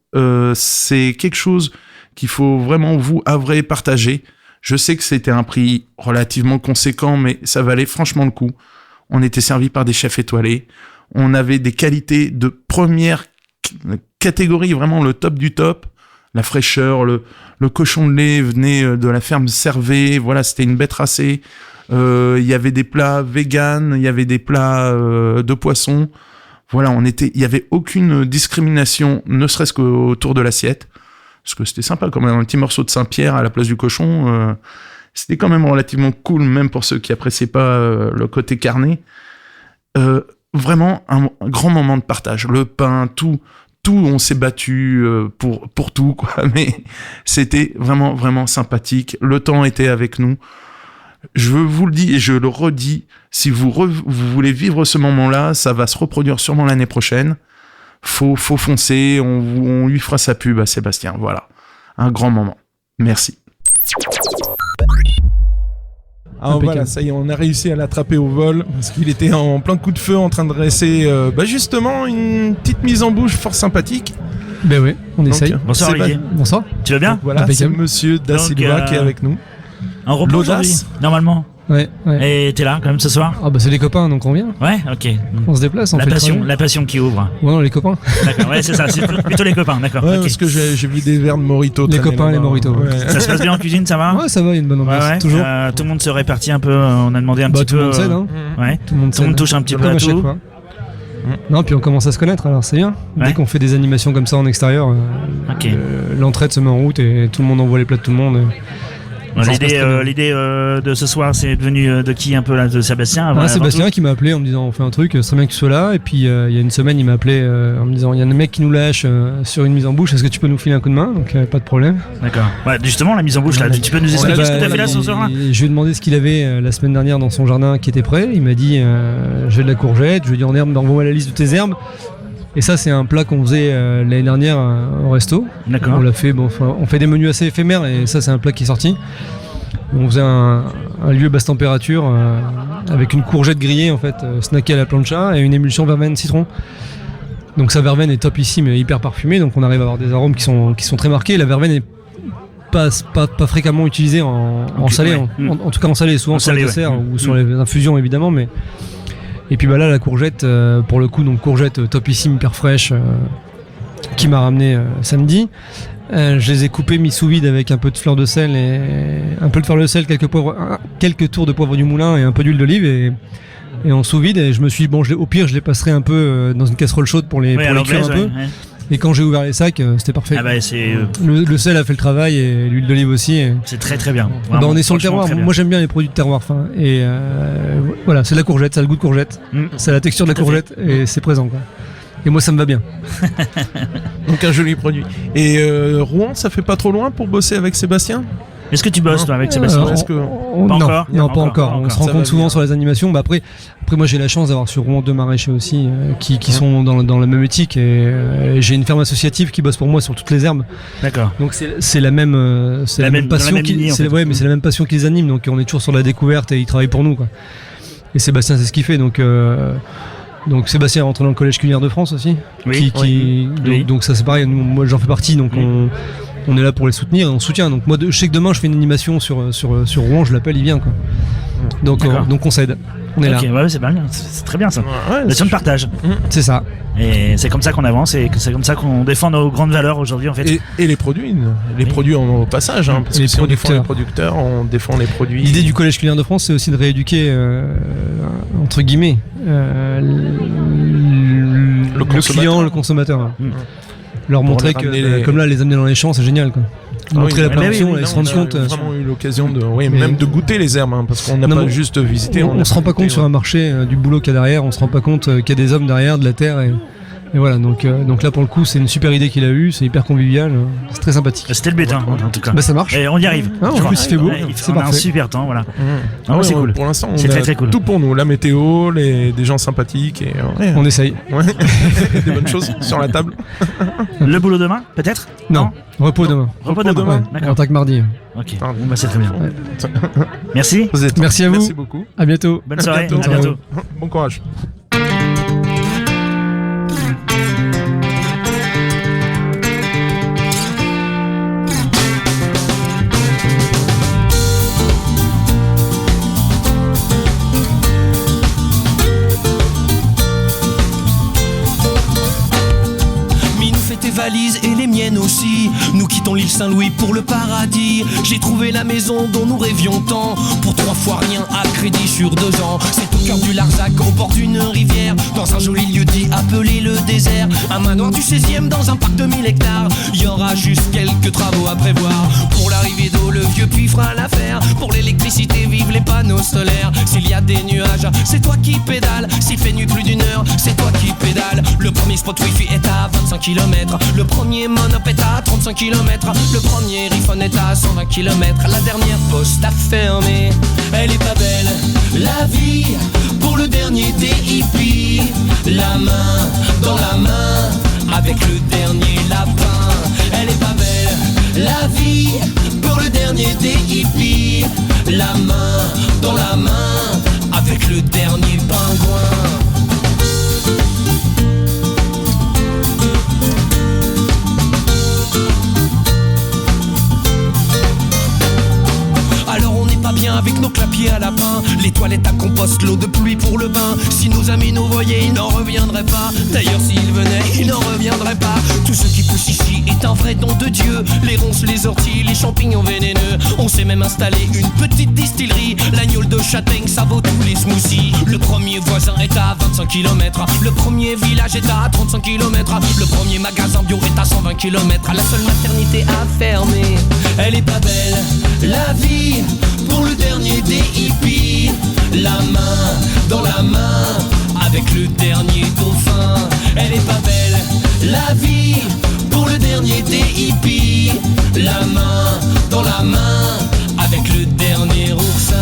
c'est quelque chose qu'il faut vraiment vous havrer, partager. Je sais que c'était un prix relativement conséquent, mais ça valait franchement le coup. On était servi par des chefs étoilés. On avait des qualités de première catégorie, vraiment le top du top. la fraîcheur, le cochon de lait venait de la ferme Servet, voilà, c'était une bête racée. Il y avait des plats véganes, il y avait des plats de poisson. Voilà, il y avait aucune discrimination, ne serait-ce qu'autour de l'assiette. Parce que c'était sympa, quand même, un petit morceau de Saint-Pierre à la place du cochon. C'était quand même relativement cool, même pour ceux qui appréciaient pas le côté carné. Vraiment un grand moment de partage. Le pain, tout, on s'est battu pour tout, quoi. Mais c'était vraiment, vraiment sympathique. Le temps était avec nous. Je vous le dis et je le redis, si vous voulez vivre ce moment-là, ça va se reproduire sûrement l'année prochaine. Faut foncer, on lui fera sa pub à Sébastien. Voilà, un grand moment. Merci. Ah voilà, ça y est, on a réussi à l'attraper au vol parce qu'il était en plein coup de feu en train de dresser justement une petite mise en bouche fort sympathique. Ben oui, on essaye. Bonsoir Olivier. Bonsoir. Tu vas bien? Donc, voilà, c'est monsieur Da Silva qui est avec nous. Un repos aujourd'hui, normalement. Ouais. Et t'es là quand même ce soir? Ah bah c'est les copains, donc on vient. Ouais, ok. On se déplace, on fait la passion qui ouvre. Ouais, non, les copains. D'accord, ouais, c'est ça, c'est plutôt les copains, d'accord. Ouais, okay. Parce que j'ai vu des verres de Morito. Les copains, les Morito. Ouais. Ça se passe bien en cuisine, ça va? Ouais, ça va, il y a une bonne ambiance. Ouais. Toujours. Tout le monde se répartit un peu, on a demandé un petit tout peu. Le monde cède, hein. Ouais. Tout le monde touche un petit peu à tout. Fois. Non, puis on commence à se connaître, alors c'est bien. Ouais. Dès qu'on fait des animations comme ça en extérieur, l'entraide se met en route et tout le monde envoie les plats de tout le monde. L'idée de ce soir, c'est devenu de qui un peu là, de Sébastien? Sébastien qui m'a appelé en me disant on fait un truc, ce serait bien que tu sois là. Et puis il y a une semaine, il m'a appelé en me disant il y a un mec qui nous lâche sur une mise en bouche, est-ce que tu peux nous filer un coup de main? Donc pas de problème. D'accord. Ouais, justement, la mise en bouche là, tu peux nous expliquer ce que tu as fait là ce soir-là? Je lui ai demandé ce qu'il avait la semaine dernière dans son jardin qui était prêt. Il m'a dit j'ai de la courgette. Je lui ai dit en herbe, envoie-moi la liste de tes herbes. Et ça, c'est un plat qu'on faisait l'année dernière au resto. D'accord. On l'a fait, on fait des menus assez éphémères et ça, c'est un plat qui est sorti. On faisait un lieu basse température avec une courgette grillée en fait, snackée à la plancha et une émulsion verveine citron. Donc sa verveine est top ici mais hyper parfumée, donc on arrive à avoir des arômes qui sont très marqués. La verveine est pas fréquemment utilisée en salé, ouais. en tout cas en salé, souvent sur les desserts ou sur les infusions évidemment. Mais et puis là la courgette pour le coup, donc courgette topissime, hyper fraîche qui m'a ramené samedi. Je les ai coupés, mis sous vide avec un peu de fleur de sel et un peu de fleur de sel, quelques tours de poivre du moulin et un peu d'huile d'olive et en sous vide. Et je me suis dit au pire je les passerai un peu dans une casserole chaude pour les cuire un peu. Ouais. Et quand j'ai ouvert les sacs, c'était parfait. Ah bah c'est le sel a fait le travail et l'huile d'olive aussi. C'est très très bien. Vraiment, on est sur le terroir. Moi j'aime bien les produits de terroir fin. Et voilà, c'est de la courgette, ça a le goût de courgette, c'est la texture de la courgette et c'est présent quoi. Et moi ça me va bien. Donc un joli produit. Et Rouen, ça fait pas trop loin pour bosser avec Sébastien? Est-ce que tu bosses toi avec Sébastien? Non, pas encore. On se rencontre souvent sur les animations. Bah après moi j'ai la chance d'avoir sur Rouen 2 maraîchers aussi qui sont dans la même éthique et j'ai une ferme associative qui bosse pour moi sur toutes les herbes. D'accord. Donc c'est la même passion mais c'est la même passion qui les anime. Donc on est toujours sur la découverte et ils travaillent pour nous quoi. Et Sébastien c'est ce qu'il fait donc Sébastien est rentré dans le collège culinaire de France aussi. Donc ça c'est pareil, moi j'en fais partie donc on est là pour les soutenir et on soutient. Donc moi je sais que demain je fais une animation sur Rouen, je l'appelle, il vient quoi. Donc on s'aide. On est là. Ouais, c'est bien, c'est très bien ça. Ouais, nation de partage. C'est ça. Et c'est comme ça qu'on avance et c'est comme ça qu'on défend nos grandes valeurs aujourd'hui en fait. Et les produits au passage, parce que si on défend les producteurs, on défend les produits. L'idée du collège culinaire de France, c'est aussi de rééduquer entre guillemets le client, le consommateur. Leur montrer que comme là les amener dans les champs, c'est génial quoi. Montrer la production et se rendre compte. On a vraiment eu l'occasion même de goûter les herbes, parce qu'on n'a pas juste visité. On se rend pas compte sur un marché du boulot qu'il y a derrière, on se rend pas compte qu'il y a des hommes derrière, de la terre et voilà, donc là pour le coup c'est une super idée qu'il a eue, c'est hyper convivial, c'est très sympathique. C'était le but en tout cas. Bah ça marche. Et on y arrive. En plus il fait beau, c'est parfait. Un super temps, voilà. C'est cool. Pour l'instant c'est très cool. Tout pour nous, la météo, des gens sympathiques et on essaye. Des bonnes choses sur la table. Le boulot demain, peut-être? Non, repos demain. Repos demain. D'accord. En tant que mardi. Ok. Bah c'est très bien. Merci. Merci à vous. Merci beaucoup. À bientôt. Bonne soirée. À bientôt. Bon courage. Valises et les miennes aussi. Nous quittons l'île Saint-Louis pour le paradis. J'ai trouvé la maison dont nous rêvions tant. Pour 3 fois rien à crédit sur 2 ans. C'est au cœur du Larzac, au bord d'une rivière, dans un joli lieu dit appelé le désert. Un manoir du 16e dans un parc de 1000 hectares. Y aura juste quelques travaux à prévoir. Pour l'arrivée d'eau, le vieux puits fera l'affaire. Pour l'électricité, vive les panneaux solaires. S'il y a des nuages, c'est toi qui pédales. S'il fait nuit plus d'1 heure, c'est toi qui pédales. Le premier spot wifi est à 25 km. Le premier monop est à 35 km. Le premier iPhone est à 120 km. La dernière poste a fermé. Elle est pas belle, la vie, pour le dernier des hippies. La main dans la main, avec le dernier lapin. Elle est pas belle, la vie, pour le dernier des hippies. La main dans la main, avec le dernier pingouin. Bien avec nos clapiers à lapin, les toilettes à compost, l'eau de pluie pour le bain. Si nos amis nous voyaient, ils n'en reviendraient pas. D'ailleurs s'ils venaient, ils n'en reviendraient pas. Tout ce qui pousse ici est un vrai don de Dieu. Les ronces, les orties, les champignons vénéneux. On s'est même installé une petite distillerie. L'agneau de châtaigne, ça vaut tous les smoothies. Le premier voisin est à 25 km. Le premier village est à 35 km. Le premier magasin bio est à 120 km. La seule maternité a fermé. Elle est pas belle, la vie, pour le dernier des hippies. La main dans la main, avec le dernier dauphin. Elle est pas belle, la vie, pour le dernier des hippies. La main dans la main, avec le dernier oursin.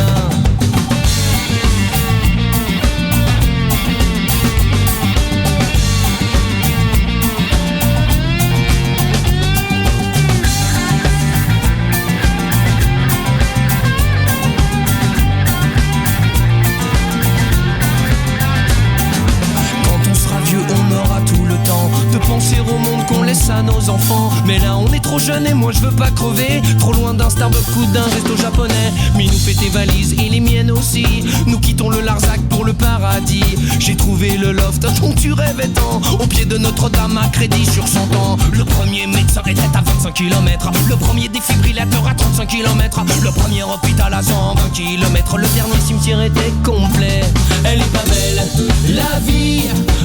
Penser au monde qu'on laisse à nos enfants. Mais là on est trop jeune et moi je veux pas crever. Trop loin d'un Starbucks ou d'un resto japonais. Minou fait tes valises et les miennes aussi. Nous quittons le Larzac pour le paradis. J'ai trouvé le loft dont tu rêvais tant. Au pied de Notre-Dame à crédit sur 100 ans. Le premier médecin était à 25 km. Le premier défibrillateur à 35 km. Le premier hôpital à 120 km. Le dernier cimetière était complet. Elle est pas belle, la vie,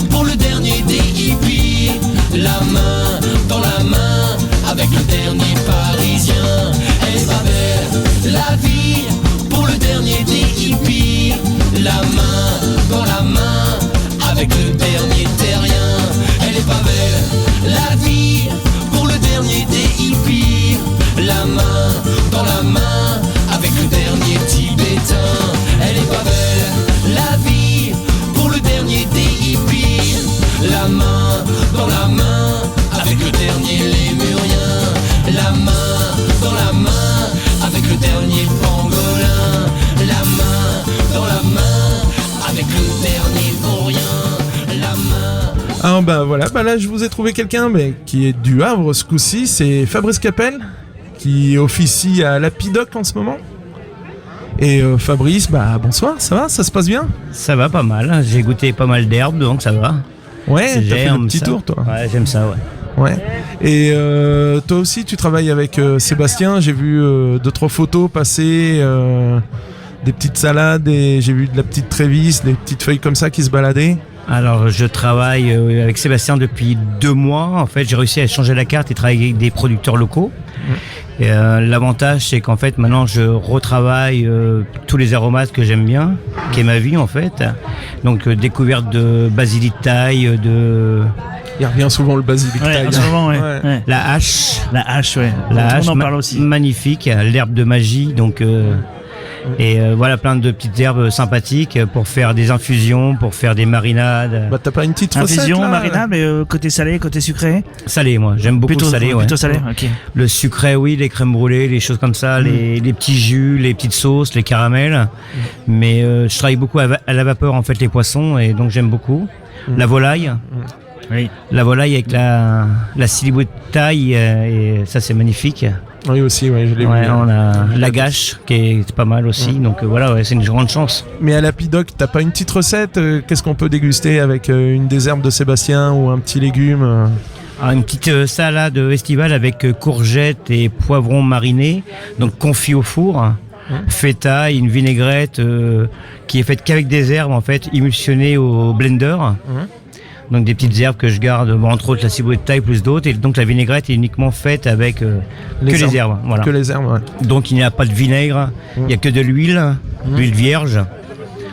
pour le dernier des hippies. La main dans la main, avec le dernier parisien. Elle est pas belle, la vie, pour le dernier des hippies. La main dans la main, avec le dernier terrien. Elle est pas belle, la vie, pour le dernier des hippies. La main dans la main, avec le dernier tibétain. Elle est pas belle, la vie, pour le dernier des hippies. La main dans la main, avec le dernier lémurien. La main dans la main, avec le dernier pangolin. La main dans la main, avec le dernier vaurien. La main. Ah bah voilà, bah là je vous ai trouvé quelqu'un mais qui est du Havre ce coup-ci, c'est Fabrice Capel qui officie à Lapidoc en ce moment. Et Fabrice, bah bonsoir, ça va, ça se passe bien? Ça va pas mal, j'ai goûté pas mal d'herbes donc ça va. Ouais, t'as fait le petit tour toi. Ouais, j'aime ça, ouais. Ouais. Et toi aussi, tu travailles avec Sébastien. J'ai vu 2-3 photos passer, des petites salades, et j'ai vu de la petite trévisse, des petites feuilles comme ça qui se baladaient. Alors, je travaille avec Sébastien depuis 2 mois. En fait, j'ai réussi à changer la carte et travailler avec des producteurs locaux. Et, l'avantage, c'est qu'en fait, maintenant, je retravaille tous les aromates que j'aime bien, qui est ma vie, en fait. Donc, découverte de basilic thaï, de... Il revient souvent le basilic thaï. En ce moment, ouais. Ouais. La hache. La hache, ouais. La hache, on en parle aussi. Magnifique. L'herbe de magie, donc... Et voilà, plein de petites herbes sympathiques pour faire des infusions, pour faire des marinades. Bah t'as pas une petite recette infusion, là, marinade, mais côté salé, côté sucré? Salé, moi, j'aime beaucoup plutôt, le salé. Plutôt ouais. salé, ok. Le sucré, oui, les crèmes brûlées, les choses comme ça, les petits jus, les petites sauces, les caramels. Mais je travaille beaucoup à la vapeur, en fait, les poissons, et donc j'aime beaucoup. La volaille. Oui. La volaille avec la silibouette taille, et ça c'est magnifique. Oui aussi, ouais, je l'ai vu. On a la gâche qui est pas mal aussi, donc voilà, ouais, c'est une grande chance. Mais à Lapidoc, t'as pas une petite recette? Qu'est-ce qu'on peut déguster avec une des herbes de Sébastien ou un petit légume? Une petite salade estivale avec courgettes et poivrons marinés, donc confit au four. Feta, une vinaigrette qui est faite qu'avec des herbes en fait, émulsionnées au blender. Donc des petites herbes que je garde, entre autres la ciboulette de taille plus d'autres. Et donc la vinaigrette est uniquement faite avec les herbes. Voilà. Que les herbes, ouais. Donc il n'y a pas de vinaigre, il n'y a que de l'huile vierge.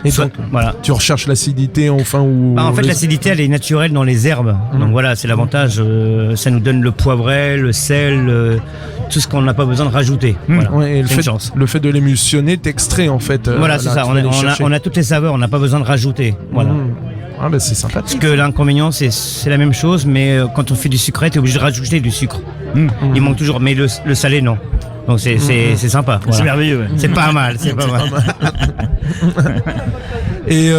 Et donc, voilà. Tu recherches l'acidité enfin ou en fait, l'acidité, elle est naturelle dans les herbes. Donc voilà, c'est l'avantage. Ça nous donne le poivret, le sel, tout ce qu'on n'a pas besoin de rajouter. Voilà. Ouais, et le fait de l'émulsionner, t'extrais en fait. Voilà, c'est ça. On a toutes les saveurs, on n'a pas besoin de rajouter. Voilà. Ah bah c'est sympathique. Parce que l'inconvénient, c'est la même chose, mais quand on fait du sucré, t'es obligé de rajouter du sucre. Il manque toujours, mais le salé, non. Donc c'est sympa. Voilà. C'est merveilleux. Ouais. C'est pas mal, c'est pas mal. Et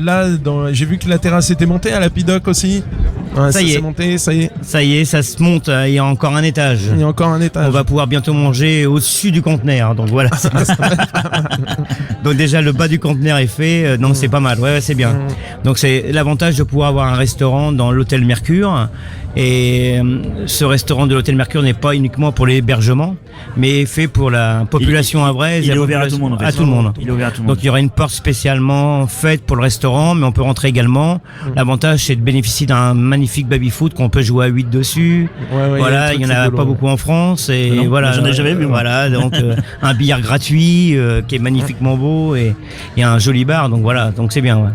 là, j'ai vu que la terrasse était montée à la Pidoc aussi. Ouais, ça y est. Monté, ça y est. Ça y est, ça se monte. Il y a encore un étage. Il y a encore un étage. On va pouvoir bientôt manger au-dessus du conteneur. Donc voilà. Donc déjà le bas du conteneur est fait. Donc c'est pas mal. Ouais, c'est bien. Donc c'est l'avantage de pouvoir avoir un restaurant dans l'hôtel Mercure. Et ce restaurant de l'hôtel Mercure n'est pas uniquement pour l'hébergement, mais fait pour la population havraise. Il est ouvert à tout le monde. À tout le monde. Il est ouvert à tout le monde. Donc il y aura une porte spécialement faite pour le restaurant, mais on peut rentrer également. L'avantage, c'est de bénéficier d'un magnifique baby-foot qu'on peut jouer à 8 dessus. Voilà, il y en a pas beaucoup en France. Et non, voilà. J'en ai jamais vu. Voilà, donc un billard gratuit qui est magnifiquement beau et un joli bar. Donc voilà, donc c'est bien. Ouais.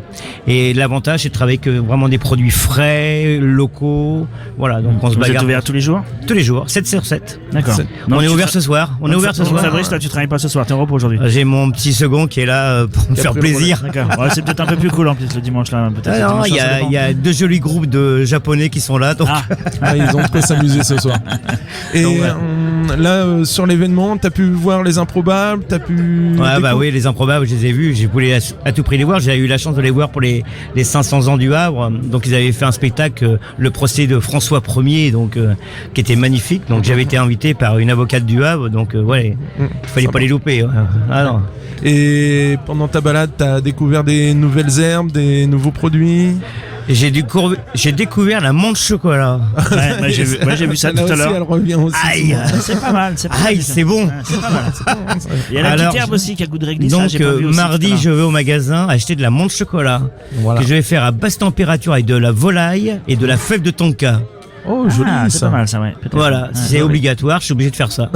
Et l'avantage, c'est de travailler avec vraiment des produits frais, locaux. Voilà, donc on se bagarre. Vous êtes ouvert tous les jours ? Tous les jours, 7 sur 7. D'accord. On est ouvert ce soir. On est ouvert ce soir. Fabrice, là, tu travailles pas ce soir, t'es en repos aujourd'hui. J'ai mon petit second qui est là pour me faire plaisir. D'accord. Ouais, c'est peut-être un peu plus cool en plus le dimanche là. Non, il y a 2 jolis groupes de japonais qui sont là. Donc... ils ont de quoi s'amuser ce soir. Et donc, là, sur l'événement, t'as pu voir les improbables, t'as pu. Ouais, bah oui, les improbables, je les ai vus. J'ai voulu à tout prix les voir. J'ai eu la chance de les voir pour les 500 ans du Havre. Donc ils avaient fait un spectacle, le procès de François Ier, donc qui était magnifique. Donc j'avais été invité par une avocate du Havre. Donc ouais, il fallait pas les louper. Ah non. Et pendant ta balade, t'as découvert des nouvelles herbes, des nouveaux produits? J'ai découvert la menthe chocolat. Ouais, j'ai vu ça tout à l'heure. Elle revient aussi. Aïe, c'est pas mal. C'est bon. C'est pas mal. Il y a la petite herbe aussi qui a goût de réglisse. Donc mardi, je vais au magasin acheter de la menthe chocolat que je vais faire à basse température avec de la volaille et de la fève de tonka. Oh, joli, c'est pas mal ça, ouais. Voilà, c'est obligatoire, je suis obligé de faire ça.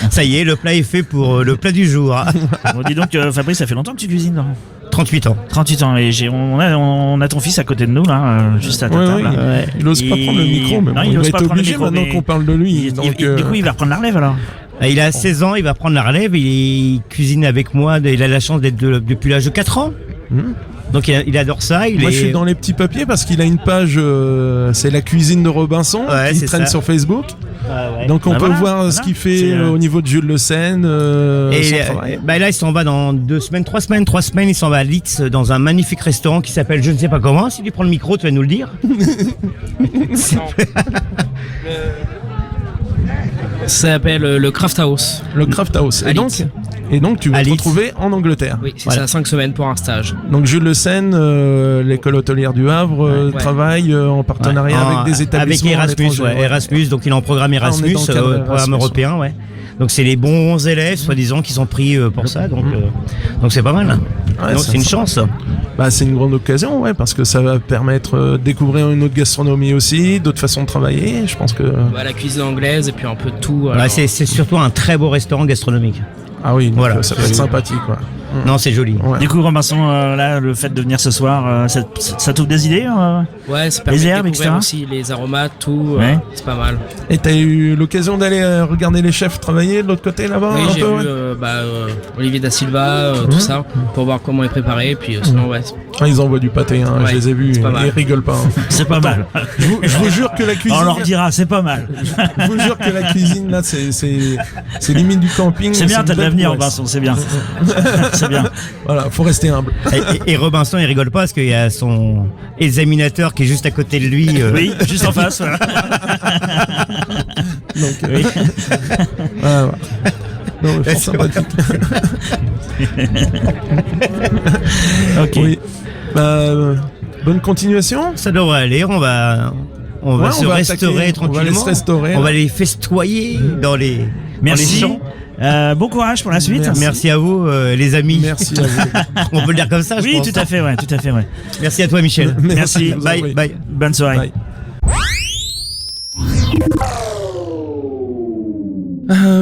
Ça y est, le plat est fait pour le plat du jour. Bon, dis donc, Fabrice, ça fait longtemps que tu cuisines, non ? 38 ans. 38 ans, et on a ton fils à côté de nous, là, juste à ta table. Ouais. Il ose pas prendre le micro, mais il va être obligé maintenant qu'on parle de lui. Du coup, il va reprendre la relève alors. Il a 16 ans, il va prendre la relève, il cuisine avec moi, il a la chance d'être depuis l'âge de 4 ans. Donc il adore ça. Moi je suis dans les petits papiers parce qu'il a une page, c'est la cuisine de Robinson qui traîne sur Facebook. Donc on peut voir ce qu'il fait au niveau de Jules Le Seine. Là il s'en va dans 2 semaines, 3 semaines, il s'en va à Litz dans un magnifique restaurant qui s'appelle je ne sais pas comment. Si tu prends le micro, tu vas nous le dire. Ça s'appelle le Craft House. Le Craft House. Et donc tu vas te retrouver en Angleterre. Oui, c'est ça, 5 semaines pour un stage. Donc Jules Le Seine, l'école hôtelière du Havre, travaille en partenariat avec des établissements. Avec Erasmus, Erasmus, donc il est en programme Erasmus, programme européen, Donc c'est les bons élèves, soi-disant, qui sont pris pour ça, donc c'est pas mal. Donc c'est une chance. Bah, c'est une grande occasion, parce que ça va permettre de découvrir une autre gastronomie aussi, d'autres façons de travailler. Je pense que. La cuisine anglaise et puis un peu de tout. C'est surtout un très beau restaurant gastronomique. Ah oui, voilà, ça va être sympathique, Non, c'est joli. Du coup, Robinson, là, le fait de venir ce soir, ça t'ouvre des idées ça permet les herbes, de découvrir etc. aussi les aromates, tout. C'est pas mal. Et t'as eu l'occasion d'aller regarder les chefs travailler de l'autre côté là-bas? Oui, j'ai vu Olivier Da Silva, tout ça, pour voir comment est préparé. Puis sinon, ils envoient du pâté, je les ai vus, ils rigolent pas. C'est pas mal. Je vous jure que la cuisine. On leur dira, c'est pas mal. Je vous jure que la cuisine là, c'est limite du camping. C'est bien, t'as de l'avenir, Robinson, c'est bien. C'est bien. Voilà, faut rester humble. Et Robinson, il rigole pas parce qu'il y a son examinateur qui est juste à côté de lui. Oui, juste en face. Donc, oui. Voilà. Non, mais fort sympathique. Ok. Oui. Bonne continuation. Ça devrait aller. on va Ouais, se on va restaurer attaquer, tranquillement. on va aller se restaurer, On va là. les festoyer dans les Merci. champs. Bon courage pour la suite. Merci à vous, les amis. Merci à vous. On peut le dire comme ça, je Oui, pense. tout à fait, ouais, tout à fait, ouais. Merci à toi, Michel. Merci. je vous en Bye, prie. bye. Bonne soirée. Bye.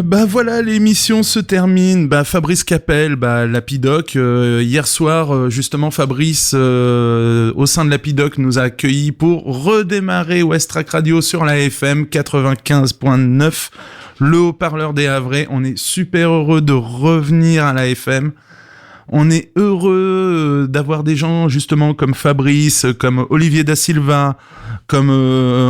Bah voilà, l'émission se termine. Bah Fabrice Capel, bah Lapidoc. Hier soir, justement, Fabrice, au sein de Lapidoc, nous a accueillis pour redémarrer Westrack Radio sur la FM 95.9, le haut-parleur des Havrais. On est super heureux de revenir à la FM. On est heureux d'avoir des gens justement comme Fabrice, comme Olivier Da Silva, comme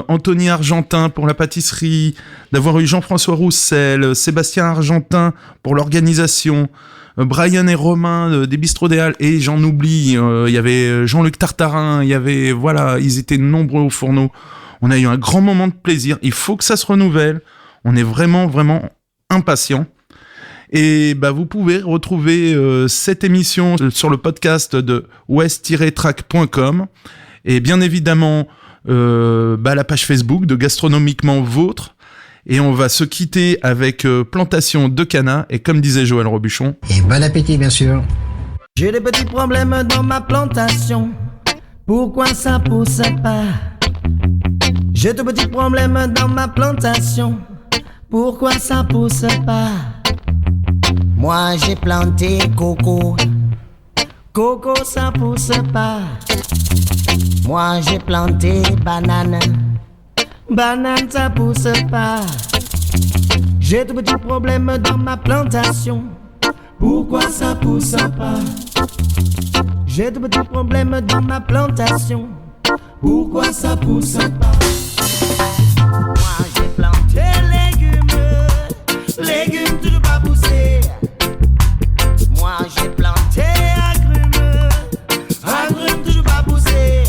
Anthony Argentin pour la pâtisserie, d'avoir eu Jean-François Roussel, Sébastien Argentin pour l'organisation, Brian et Romain des Bistrots des Halles, et j'en oublie, il y avait Jean-Luc Tartarin, il y avait, voilà, ils étaient nombreux au fourneau. On a eu un grand moment de plaisir. Il faut que ça se renouvelle. On est vraiment, vraiment impatients. Et bah vous pouvez retrouver cette émission sur le podcast de west-track.com et bien évidemment la page Facebook de Gastronomiquement Vôtre. Et on va se quitter avec Plantation de Cana et comme disait Joël Robuchon. Et bon appétit bien sûr. J'ai des petits problèmes dans ma plantation. Pourquoi ça pousse pas? J'ai de petits problèmes dans ma plantation. Pourquoi ça pousse pas? Moi j'ai planté coco. Coco ça pousse pas. Moi j'ai planté banane. Banane ça pousse pas. J'ai de petits problèmes dans ma plantation. Pourquoi ça pousse pas? J'ai de petits problèmes dans ma plantation. Pourquoi ça pousse pas? Moi j'ai planté légumes toujours pas poussé. Moi j'ai planté agrumes toujours pas poussé.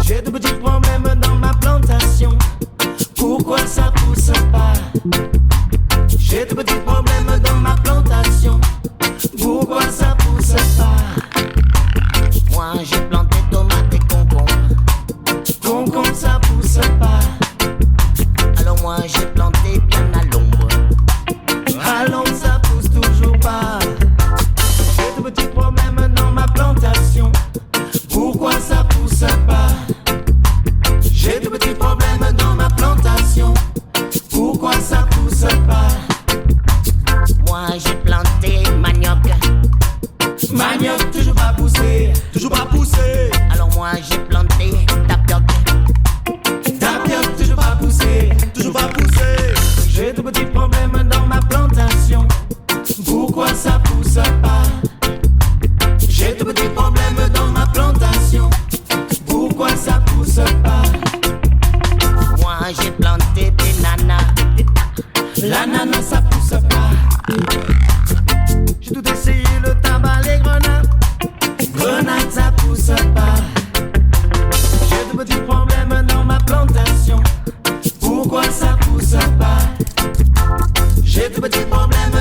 J'ai de petits problèmes dans ma plantation. Pourquoi ça pousse pas? J'ai de petits problèmes dans ma plantation. Pourquoi ça pousse pas? Moi j'ai planté tomates et concombres. Concombre ça pousse pas. Alors moi j'ai planté bien à l'ombre. À l'ombre ça pousse toujours pas. J'ai de petits problèmes dans ma plantation. Pourquoi ça pousse pas? J'ai de petits problèmes dans ma plantation. Pourquoi ça pousse pas? Moi j'ai planté manioc. Manioc toujours pas poussé. Toujours pas poussé. Alors moi j'ai planté tapioc. Tapioc toujours pas poussé. Toujours pas poussé. J'ai de petits problèmes dans ma plantation. Pourquoi ça pousse pas? J'ai de petits problèmes dans ma plantation. Pourquoi ça pousse pas? Moi j'ai planté des nanas. L'ananas ça pousse pas. J'ai tout essayé, le tabac, les grenades. Grenades ça pousse pas. J'ai de petits problèmes dans ma plantation. Pourquoi ça pousse pas? J'ai de petits problèmes